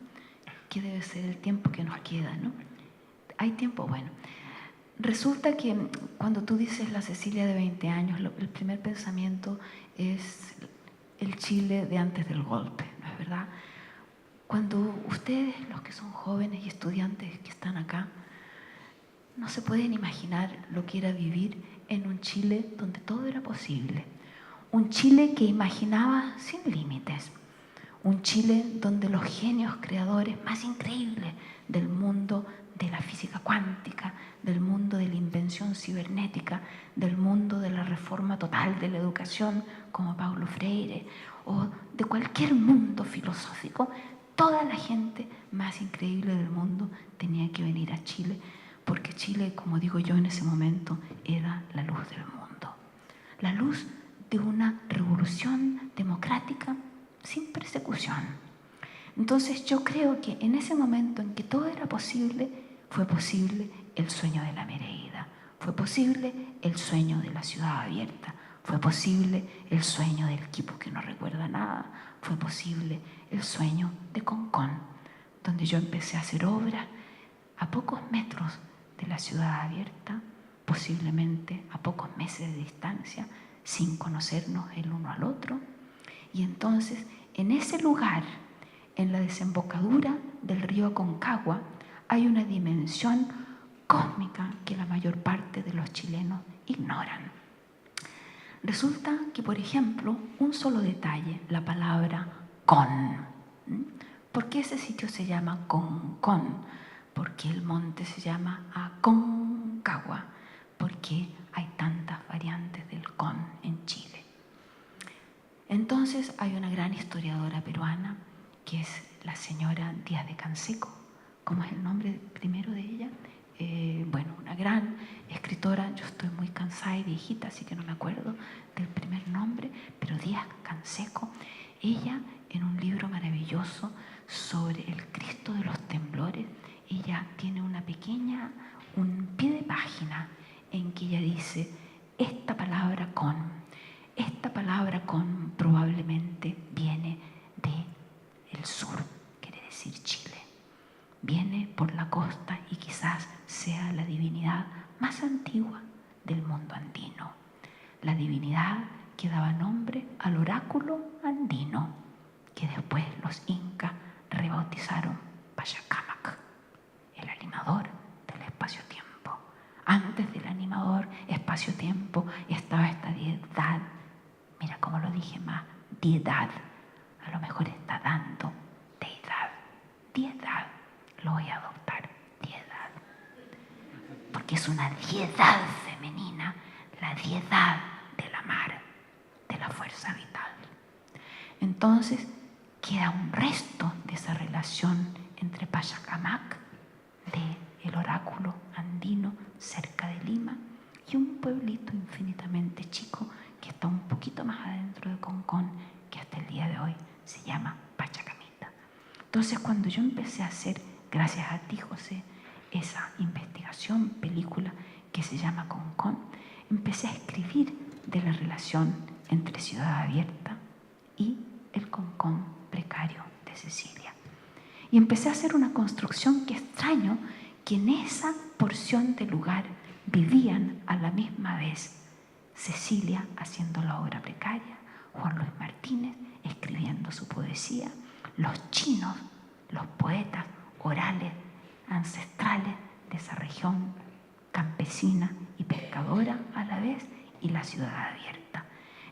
Que debe ser el tiempo que nos queda, ¿no? ¿Hay tiempo? Bueno. Resulta que cuando tú dices la Cecilia de 20 años, el primer pensamiento es el Chile de antes del golpe, ¿no es verdad? Cuando ustedes, los que son jóvenes y estudiantes que están acá, no se pueden imaginar lo que era vivir en un Chile donde todo era posible. Un Chile que imaginaba sin límites. Un Chile donde los genios creadores más increíbles del mundo de la física cuántica, del mundo de la invención cibernética, del mundo de la reforma total de la educación, como Paulo Freire, o de cualquier mundo filosófico, toda la gente más increíble del mundo tenía que venir a Chile, porque Chile, como digo yo en ese momento, era la luz del mundo. La luz de una revolución democrática sin persecución. Entonces yo creo que en ese momento en que todo era posible, fue posible el sueño de la Mereída, fue posible el sueño de la ciudad abierta, fue posible el sueño del Quipo que no recuerda nada, fue posible el sueño de Concón, donde yo empecé a hacer obras a pocos metros de la ciudad abierta, posiblemente a pocos meses de distancia, sin conocernos el uno al otro. Y entonces, en ese lugar, en la desembocadura del río Aconcagua, hay una dimensión cósmica que la mayor parte de los chilenos ignoran. Resulta que, por ejemplo, un solo detalle, la palabra con. ¿Por qué ese sitio se llama Concón? Porque el monte se llama Aconcagua, porque hay tantas variantes del con en Chile. Entonces hay una gran historiadora peruana, que es la señora Díaz de Canseco. ¿Cómo es el nombre primero de ella? Bueno, una gran escritora. Yo estoy muy cansada y viejita, así que no me acuerdo del primer nombre, pero Díaz Canseco. Ella, en un libro maravilloso sobre el Cristo de los temblores, ella tiene un pie de página en que ella dice: esta palabra con probablemente viene del sur, quiere decir Chile. Viene por la costa y quizás sea la divinidad más antigua del mundo andino. La divinidad que daba nombre al oráculo andino, que después los incas rebautizaron Pachacamac, el animador del espacio-tiempo. Antes del animador espacio-tiempo estaba esta deidad. Mira cómo lo dije más, deidad. A lo mejor está dando deidad. Deidad, lo voy a adoptar, deidad. Porque es una deidad femenina, la deidad de la mar, de la fuerza vital. Entonces queda un resto de esa relación entre Pachacamac, del oráculo andino cerca de Lima, y un pueblito infinitamente chico que está un poquito más adentro de Concón, que hasta el día de hoy se llama Pachacamita. Entonces, cuando yo empecé a hacer, gracias a ti, José, esa investigación, película que se llama Concón, empecé a escribir de la relación entre Ciudad Abierta y el Concón precario de Cecilia. Y empecé a hacer una construcción que extraño que en esa porción de lugar vivían a la misma vez Cecilia haciendo la obra precaria, Juan Luis Martínez escribiendo su poesía, los chinos, los poetas orales ancestrales de esa región campesina y pescadora a la vez, y la ciudad abierta.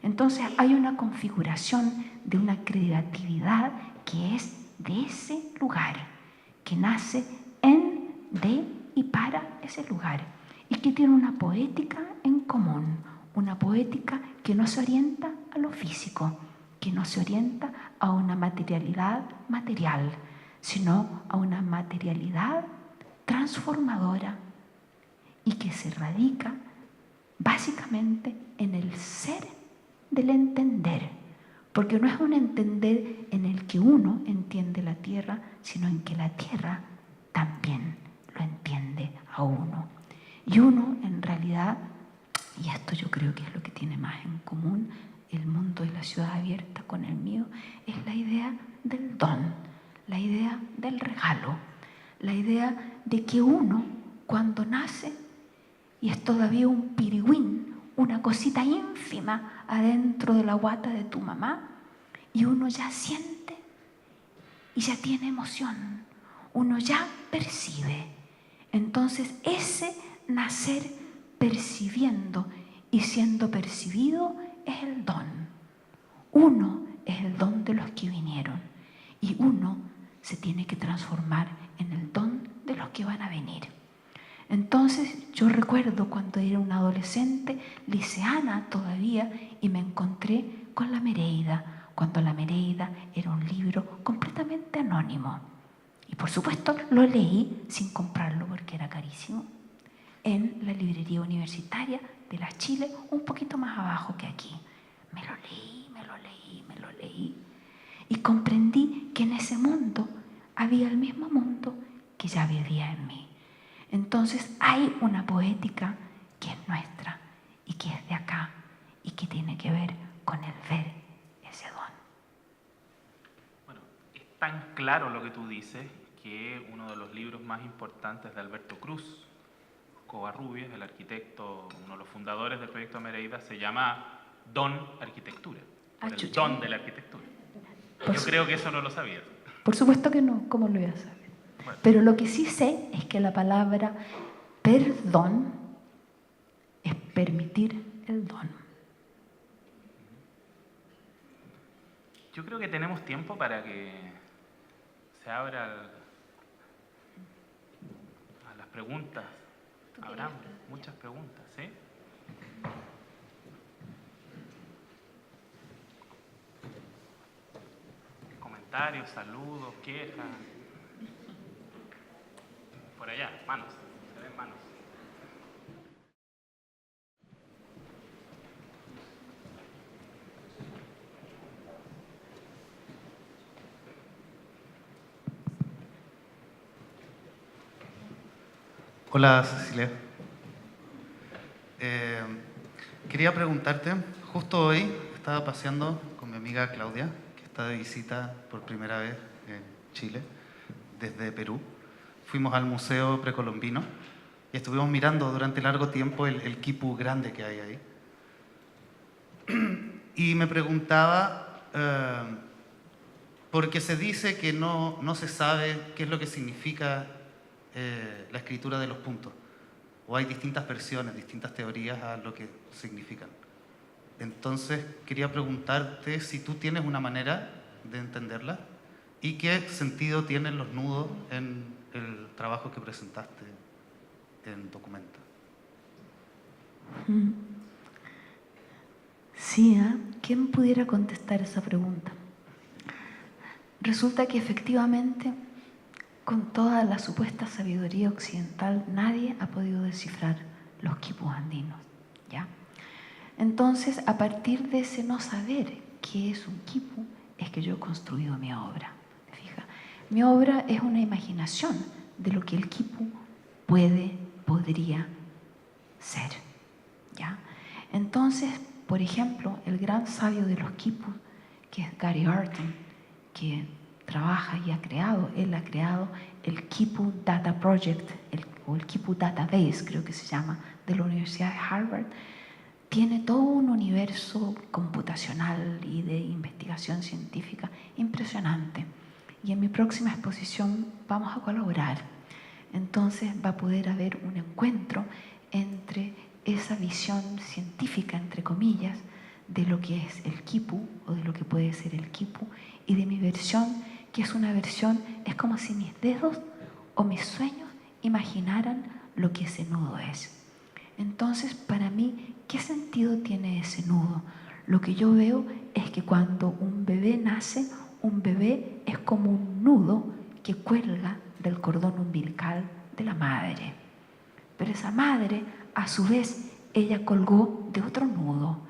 Entonces hay una configuración de una creatividad que es de ese lugar, que nace en, de y para ese lugar, y que tiene una poética en común, una poética que no se orienta a lo físico, que no se orienta a una materialidad material, sino a una materialidad transformadora y que se radica básicamente en el ser del entender, porque no es un entender en el que uno entiende la tierra, sino en que la tierra también lo entiende a uno. Y uno, en realidad, y esto yo creo que es lo que tiene más en común el mundo de la ciudad abierta con el mío, es la idea del don, la idea del regalo, la idea de que uno, cuando nace, y es todavía un pirigüín, una cosita ínfima adentro de la guata de tu mamá, y uno ya siente y ya tiene emoción, uno ya percibe. Entonces ese nacer percibiendo y siendo percibido es el don. Uno es el don de los que vinieron y uno se tiene que transformar en el don de los que van a venir. Entonces yo recuerdo cuando era una adolescente, liceana todavía, y me encontré con La Mereida, cuando La Mereida era un libro completamente anónimo. Y por supuesto lo leí sin comprarlo porque era carísimo, en la librería universitaria de Las Chiles, un poquito más abajo que aquí. Me lo leí. Y comprendí que en ese mundo había el mismo mundo que ya vivía en mí. Entonces hay una poética que es nuestra y que es de acá y que tiene que ver con el ver ese don. Bueno, es tan claro lo que tú dices que uno de los libros más importantes de Alberto Cruz, Covarrubias, el arquitecto, uno de los fundadores del proyecto Mereida, se llama Don Arquitectura, por el don de la arquitectura. Yo creo que eso no lo sabías. Por supuesto que no, ¿cómo lo voy a saber? Bueno. Pero lo que sí sé es que la palabra perdón es permitir el don. Yo creo que tenemos tiempo para que se abra a las preguntas. Habrá muchas preguntas, ¿sí? comentarios, saludos, quejas. Por allá, manos, se ven manos. Hola Cecilia. Quería preguntarte, justo hoy estaba paseando con mi amiga Claudia, que está de visita por primera vez en Chile, desde Perú. Fuimos al Museo Precolombino y estuvimos mirando durante largo tiempo el quipu grande que hay ahí. Y me preguntaba, porque se dice que no se sabe qué es lo que significa la escritura de los puntos. O hay distintas versiones, distintas teorías a lo que significan. Entonces, quería preguntarte si tú tienes una manera de entenderla y qué sentido tienen los nudos en el trabajo que presentaste en Documenta. Sí, ¿eh? ¿Quién pudiera contestar esa pregunta? Resulta que efectivamente, con toda la supuesta sabiduría occidental, nadie ha podido descifrar los quipus andinos, ¿ya? Entonces, a partir de ese no saber qué es un quipu, es que yo he construido mi obra. ¿Te fijas? Mi obra es una imaginación de lo que el quipu podría ser, ¿ya? Entonces, por ejemplo, el gran sabio de los quipus, que es Gary Arton, que trabaja y él ha creado el Quipu Data Project, o el Quipu Database, creo que se llama, de la Universidad de Harvard. Tiene todo un universo computacional y de investigación científica impresionante. Y en mi próxima exposición vamos a colaborar. Entonces va a poder haber un encuentro entre esa visión científica, entre comillas, de lo que es el quipu o de lo que puede ser el quipu y de mi versión, que es una versión, es como si mis dedos o mis sueños imaginaran lo que ese nudo es. Entonces, para mí, ¿qué sentido tiene ese nudo? Lo que yo veo es que cuando un bebé nace, un bebé es como un nudo que cuelga del cordón umbilical de la madre. Pero esa madre, a su vez, ella colgó de otro nudo.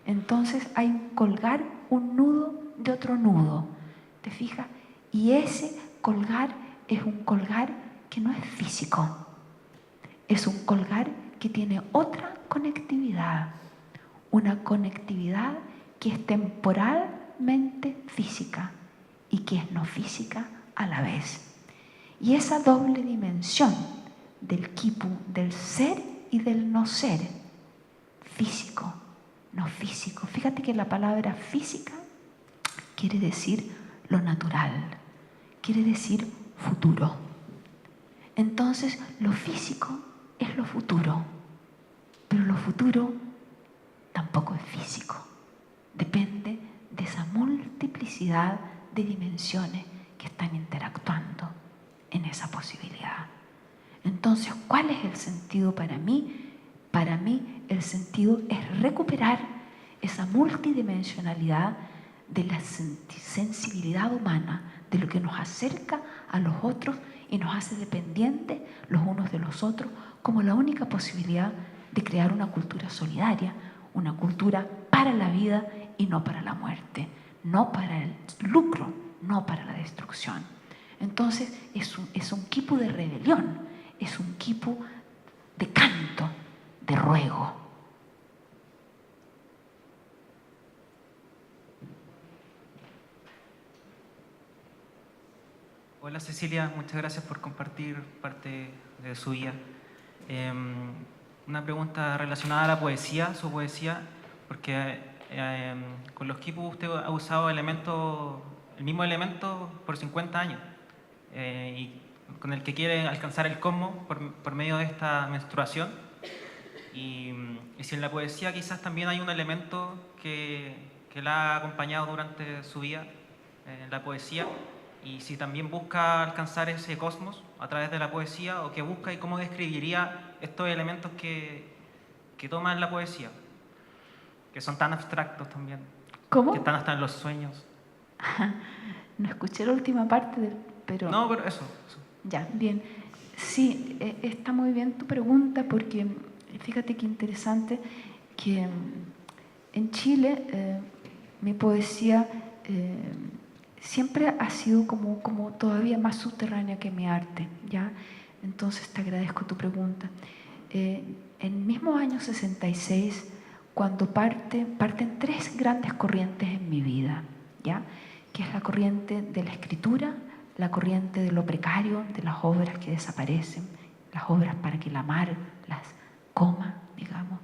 Entonces hay un colgar un nudo de otro nudo. ¿Te fijas? Y ese colgar es un colgar que no es físico. Es un colgar que tiene otra conectividad. Una conectividad que es temporalmente física y que es no física a la vez. Y esa doble dimensión del quipu, del ser y del no ser, físico, no físico. Fíjate que la palabra física quiere decir lo natural, quiere decir futuro. Entonces, lo físico es lo futuro, pero lo futuro tampoco es físico. Depende de esa multiplicidad de dimensiones que están interactuando en esa posibilidad. Entonces, ¿cuál es el sentido para mí? Para mí, el sentido es recuperar esa multidimensionalidad de la sensibilidad humana, de lo que nos acerca a los otros y nos hace dependientes los unos de los otros, como la única posibilidad de crear una cultura solidaria, una cultura para la vida y no para la muerte, no para el lucro, no para la destrucción. Entonces, es un quipu de rebelión, es un quipu de canto, de ruego. Hola Cecilia, muchas gracias por compartir parte de su vida. Una pregunta relacionada a la poesía, su poesía, porque con los quipus usted ha usado el mismo elemento por 50 años y con el que quiere alcanzar el cosmos por medio de esta menstruación. Y si en la poesía quizás también hay un elemento que la ha acompañado durante su vida, en la poesía, y si también busca alcanzar ese cosmos a través de la poesía, o qué busca y cómo describiría estos elementos que toma en la poesía, que son tan abstractos también, ¿Cómo? que están hasta en los sueños. No escuché la última parte, pero... No, pero eso. Ya, bien. Sí, está muy bien tu pregunta porque fíjate qué interesante que en Chile mi poesía siempre ha sido como todavía más subterránea que mi arte, ¿ya? Entonces te agradezco tu pregunta. En el mismo año 66, cuando parten 3 grandes corrientes en mi vida, ¿ya? Que es la corriente de la escritura, la corriente de lo precario, de las obras que desaparecen, las obras para que la mar las coma, digamos,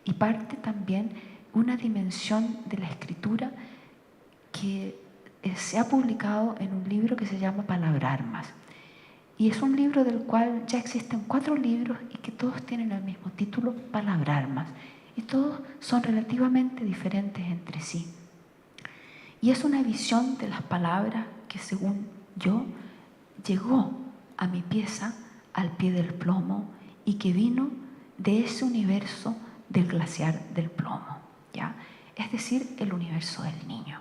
y parte también una dimensión de la escritura que se ha publicado en un libro que se llama Palabrarmas. Y es un libro del cual ya existen 4 libros y que todos tienen el mismo título, Palabrarmas, y todos son relativamente diferentes entre sí. Y es una visión de las palabras que, según yo, llegó a mi pieza al pie del plomo y que vino de ese universo del glaciar del plomo, ¿ya? Es decir, el universo del niño.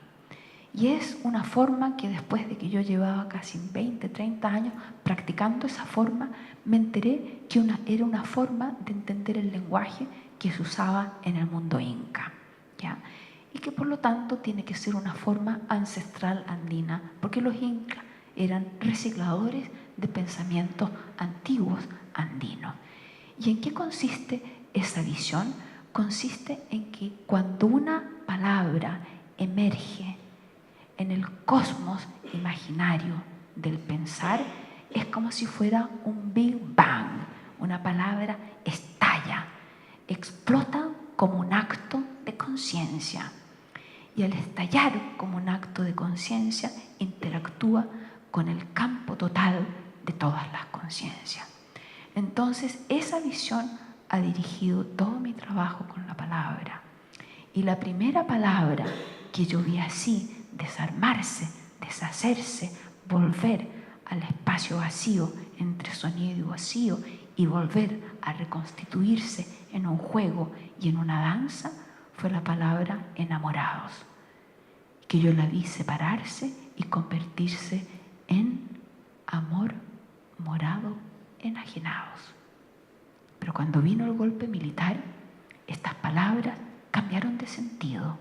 Y es una forma que después de que yo llevaba casi 20, 30 años practicando esa forma, me enteré que era una forma de entender el lenguaje que se usaba en el mundo inca, ¿ya? Y que por lo tanto tiene que ser una forma ancestral andina, porque los incas eran recicladores de pensamientos antiguos andinos. ¿Y en qué consiste esa visión? Consiste en que cuando una palabra emerge en el cosmos imaginario del pensar, es como si fuera un Big Bang. Una palabra estalla, explota como un acto de conciencia. Y al estallar como un acto de conciencia, interactúa con el campo total de todas las conciencias. Entonces, esa visión ha dirigido todo mi trabajo con la palabra. Y la primera palabra que yo vi así, desarmarse, deshacerse, volver al espacio vacío entre sonido y vacío y volver a reconstituirse en un juego y en una danza, fue la palabra enamorados, que yo la vi separarse y convertirse en amor morado enajenados. Pero cuando vino el golpe militar, estas palabras cambiaron de sentido.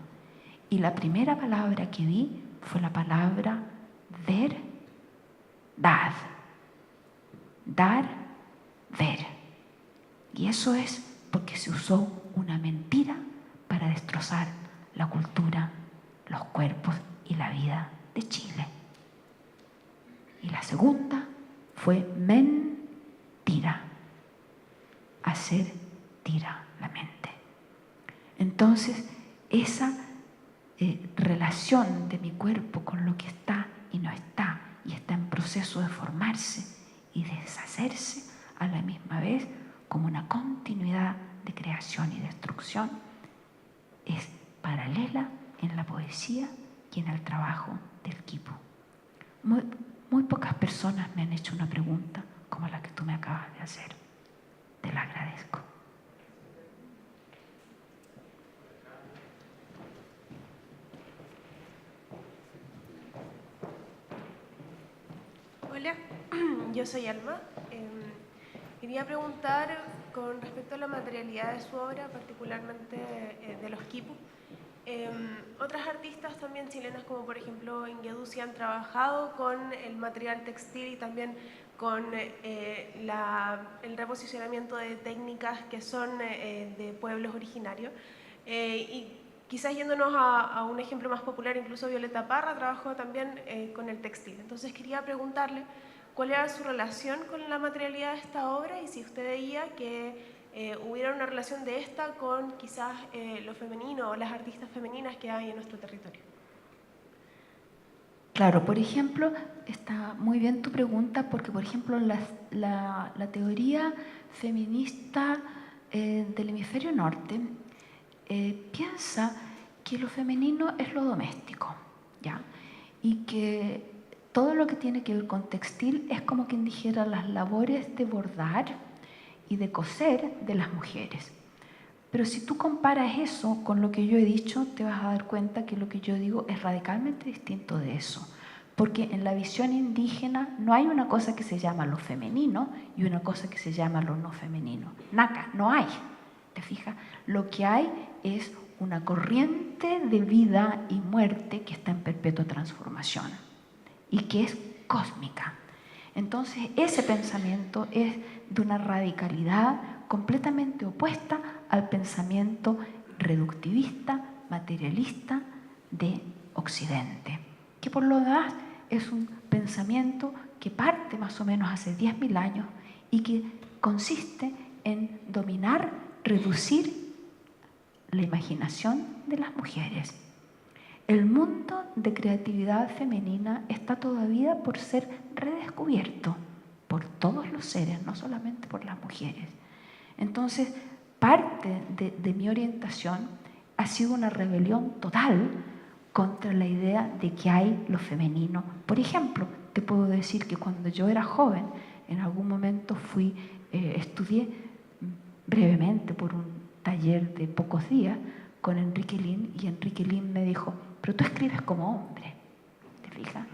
Y la primera palabra que vi fue la palabra verdad. Dar, ver. Y eso es porque se usó una mentira para destrozar la cultura, los cuerpos y la vida de Chile. Y la segunda fue mentira. Hacer tira la mente. Entonces, esa relación de mi cuerpo con lo que está y no está, y está en proceso de formarse y deshacerse a la misma vez, como una continuidad de creación y destrucción, es paralela en la poesía y en el trabajo del equipo. Muy pocas personas me han hecho una pregunta como la que tú me acabas de hacer. Te la agradezco. Hola, yo soy Alma. Quería preguntar con respecto a la materialidad de su obra, particularmente de los quipus. Otras artistas también chilenas, como por ejemplo Ingedusi, han trabajado con el material textil y también con el reposicionamiento de técnicas que son de pueblos originarios. Y quizás yéndonos a un ejemplo más popular, incluso Violeta Parra trabajó también con el textil. Entonces quería preguntarle cuál era su relación con la materialidad de esta obra y si usted veía que hubiera una relación de esta con quizás lo femenino o las artistas femeninas que hay en nuestro territorio. Claro, por ejemplo, está muy bien tu pregunta porque, por ejemplo, la teoría feminista del hemisferio norte piensa que lo femenino es lo doméstico, ¿ya? Y que todo lo que tiene que ver con textil es como quien dijera las labores de bordar y de coser de las mujeres. Pero si tú comparas eso con lo que yo he dicho, te vas a dar cuenta que lo que yo digo es radicalmente distinto de eso. Porque en la visión indígena no hay una cosa que se llama lo femenino y una cosa que se llama lo no femenino. Naca, no hay. ¿Te fijas? Lo que hay es una corriente de vida y muerte que está en perpetua transformación y que es cósmica. Entonces, ese pensamiento es de una radicalidad completamente opuesta al pensamiento reductivista, materialista de Occidente, que por lo demás es un pensamiento que parte más o menos hace 10.000 años y que consiste en dominar, reducir la imaginación de las mujeres. El mundo de creatividad femenina está todavía por ser redescubierto por todos los seres, no solamente por las mujeres. Entonces, parte de mi orientación ha sido una rebelión total contra la idea de que hay lo femenino. Por ejemplo, te puedo decir que cuando yo era joven, en algún momento estudié brevemente por un taller de pocos días con Enrique Lin, y Enrique Lin me dijo, pero tú escribes como hombre, ¿te fijas?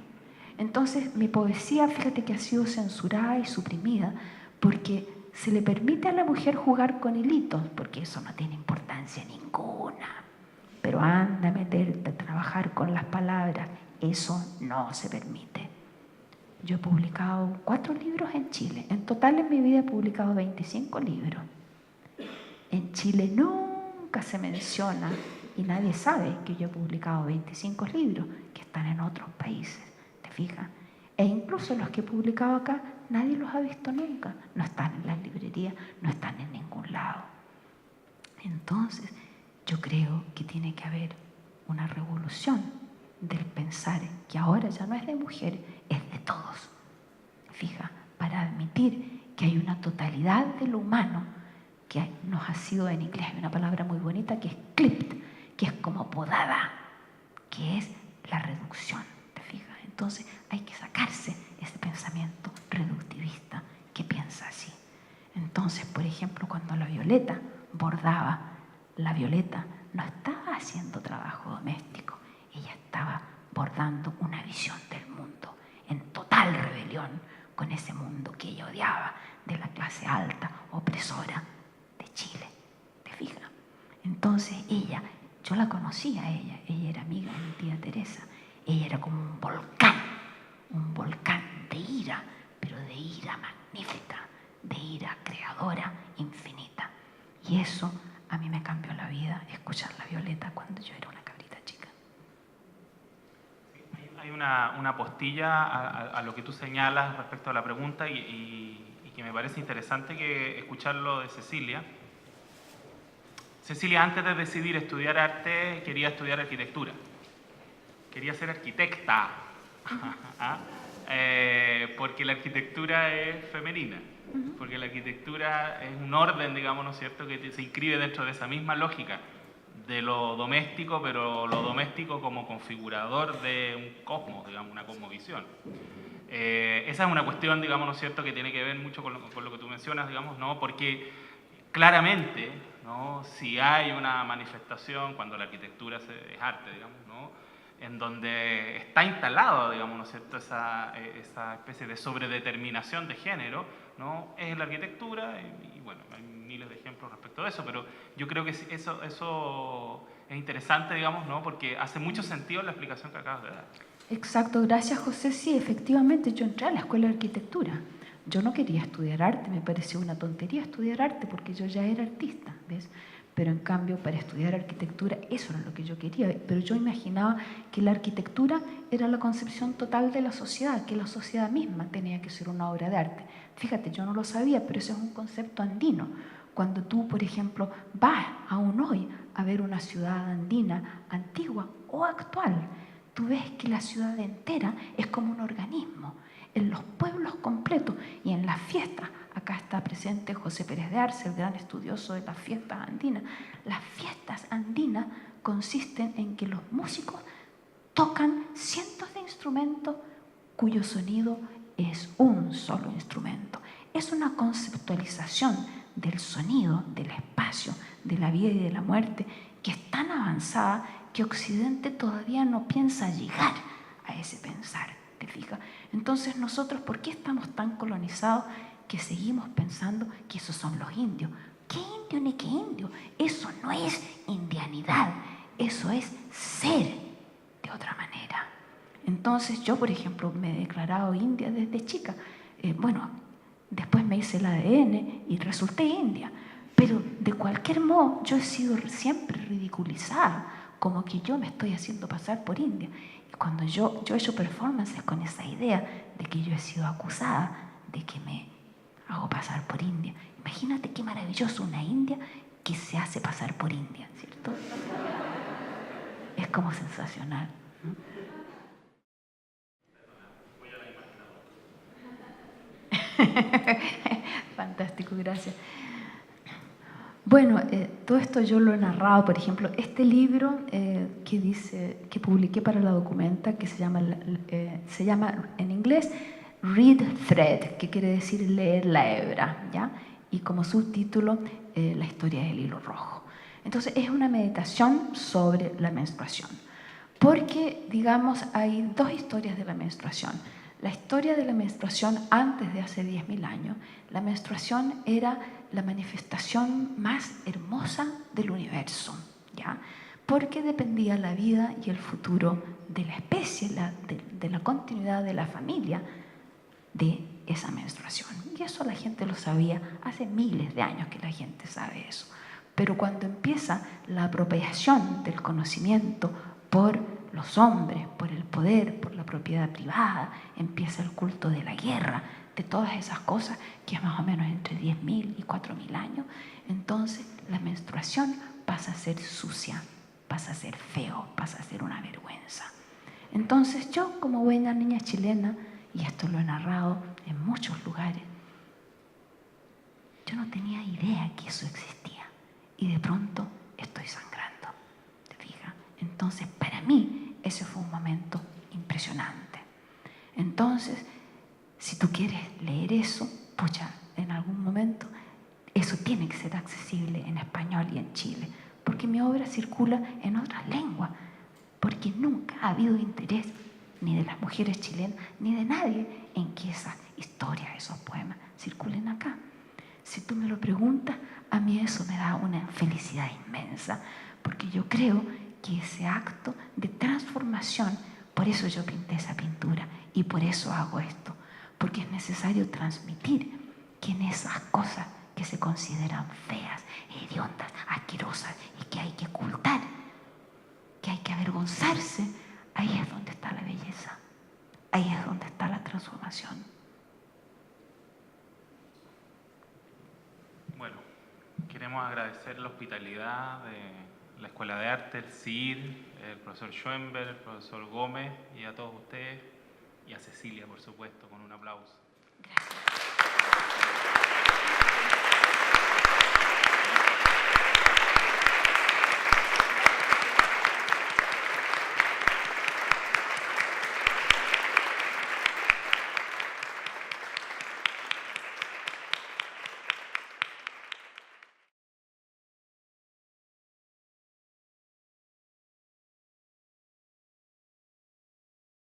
Entonces mi poesía, fíjate que ha sido censurada y suprimida porque se le permite a la mujer jugar con hilitos, porque eso no tiene importancia ninguna. Pero anda a meterte a trabajar con las palabras, eso no se permite. Yo he publicado 4 libros en Chile. En total en mi vida he publicado 25 libros. En Chile nunca se menciona y nadie sabe que yo he publicado 25 libros que están en otros países, ¿te fijas? E incluso los que he publicado acá, nadie los ha visto nunca. No están en las librerías, no están en ningún lado. Entonces, yo creo que tiene que haber una revolución del pensar que ahora ya no es de mujeres, es de todos. Fija, para admitir que hay una totalidad de lo humano que nos ha sido, en inglés hay una palabra muy bonita que es clipped, que es como podada, que es la reducción. ¿Te fijas? Entonces hay que sacarse ese pensamiento reductivista que piensa así. Entonces, por ejemplo, cuando la Violeta bordaba, la Violeta no estaba haciendo trabajo doméstico, ella estaba bordando una visión del mundo en total rebelión con ese mundo que ella odiaba, de la clase alta, opresora de Chile. ¿Te fijas? Entonces ella, yo la conocía a ella era amiga de mi tía Teresa, ella era como un volcán de ira, pero de ira magnífica, de ira creadora, infinita. Y eso a mí me cambió la vida, escuchar la Violeta cuando yo era una cabrita chica. Hay una postilla a lo que tú señalas respecto a la pregunta y que me parece interesante que escucharlo de Cecilia. Cecilia, antes de decidir estudiar arte, quería estudiar arquitectura. Quería ser arquitecta, porque la arquitectura es femenina. Porque la arquitectura es un orden, digamos, ¿no es cierto?, que se inscribe dentro de esa misma lógica de lo doméstico, pero lo doméstico como configurador de un cosmos, digamos, una cosmovisión. Esa es una cuestión, digamos, ¿no es cierto?, que tiene que ver mucho con lo que tú mencionas, digamos, ¿no?, porque claramente, ¿no?, si hay una manifestación, cuando la arquitectura es arte, digamos, ¿no?, en donde está instalado, digamos, ¿no es cierto?, esa especie de sobredeterminación de género, ¿no?, es la arquitectura, y bueno, hay miles de ejemplos respecto a eso, pero yo creo que eso es interesante, digamos, ¿no?, porque hace mucho sentido la explicación que acabas de dar. Exacto, gracias José. Sí, efectivamente, yo entré a la escuela de arquitectura. Yo no quería estudiar arte, me pareció una tontería estudiar arte porque yo ya era artista, ¿ves? Pero en cambio para estudiar arquitectura eso era lo que yo quería, pero yo imaginaba que la arquitectura era la concepción total de la sociedad, que la sociedad misma tenía que ser una obra de arte. Fíjate, yo no lo sabía, pero ese es un concepto andino. Cuando tú, por ejemplo, vas aún hoy a ver una ciudad andina antigua o actual, tú ves que la ciudad entera es como un organismo, en los pueblos completos y en las fiestas. Acá está presente José Pérez de Arce, el gran estudioso de las fiestas andinas. Las fiestas andinas consisten en que los músicos tocan cientos de instrumentos cuyo sonido es un solo instrumento. Es una conceptualización del sonido, del espacio, de la vida y de la muerte, que es tan avanzada que Occidente todavía no piensa llegar a ese pensar. ¿te fijas? Entonces nosotros, ¿por qué estamos tan colonizados que seguimos pensando que esos son los indios? ¿Qué indio ni qué indio? Eso no es indianidad, eso es ser de otra manera. Entonces yo, por ejemplo, me he declarado india desde chica. Bueno, después me hice el ADN y resulté india. Pero de cualquier modo yo he sido siempre ridiculizada, como que yo me estoy haciendo pasar por india. Y cuando yo he hecho performances con esa idea de que yo he sido acusada de que me hago pasar por india. Imagínate qué maravilloso una india que se hace pasar por india, ¿cierto? Es como sensacional, ¿no? Fantástico, gracias. Bueno, todo esto yo lo he narrado, por ejemplo, este libro que publiqué para la Documenta, que se llama en inglés Read Thread, que quiere decir leer la hebra, ¿ya? Y como subtítulo, la historia del hilo rojo. Entonces, es una meditación sobre la menstruación, porque, digamos, hay dos historias de la menstruación. La historia de la menstruación antes de hace 10.000 años, la menstruación era la manifestación más hermosa del universo, ¿ya? Porque dependía la vida y el futuro de la especie, de la continuidad de la familia de esa menstruación. Y eso la gente lo sabía, hace miles de años que la gente sabe eso. Pero cuando empieza la apropiación del conocimiento por los hombres, por el poder, por la propiedad privada, empieza el culto de la guerra, de todas esas cosas, que es más o menos entre 10.000 y 4.000 años, entonces la menstruación pasa a ser sucia, pasa a ser feo, pasa a ser una vergüenza. Entonces yo, como buena niña chilena, y esto lo he narrado en muchos lugares, yo no tenía idea que eso existía. Y de pronto estoy sangrando, ¿te fijas? Entonces, para mí, ese fue un momento impresionante. Entonces, si tú quieres leer eso, pucha, en algún momento, eso tiene que ser accesible en español y en Chile, porque mi obra circula en otras lenguas, porque nunca ha habido interés ni de las mujeres chilenas, ni de nadie, en que esas historias, esos poemas circulen acá. Si tú me lo preguntas, a mí eso me da una felicidad inmensa, porque yo creo que ese acto de transformación, por eso yo pinté esa pintura y por eso hago esto, porque es necesario transmitir que en esas cosas que se consideran feas, hediondas, asquerosas y que hay que ocultar, que hay que avergonzarse, ahí es donde está la belleza, ahí es donde está la transformación. Bueno, queremos agradecer la hospitalidad de la Escuela de Arte, el CIR, el profesor Schoenberg, el profesor Gómez y a todos ustedes, y a Cecilia, por supuesto, con un aplauso. Gracias.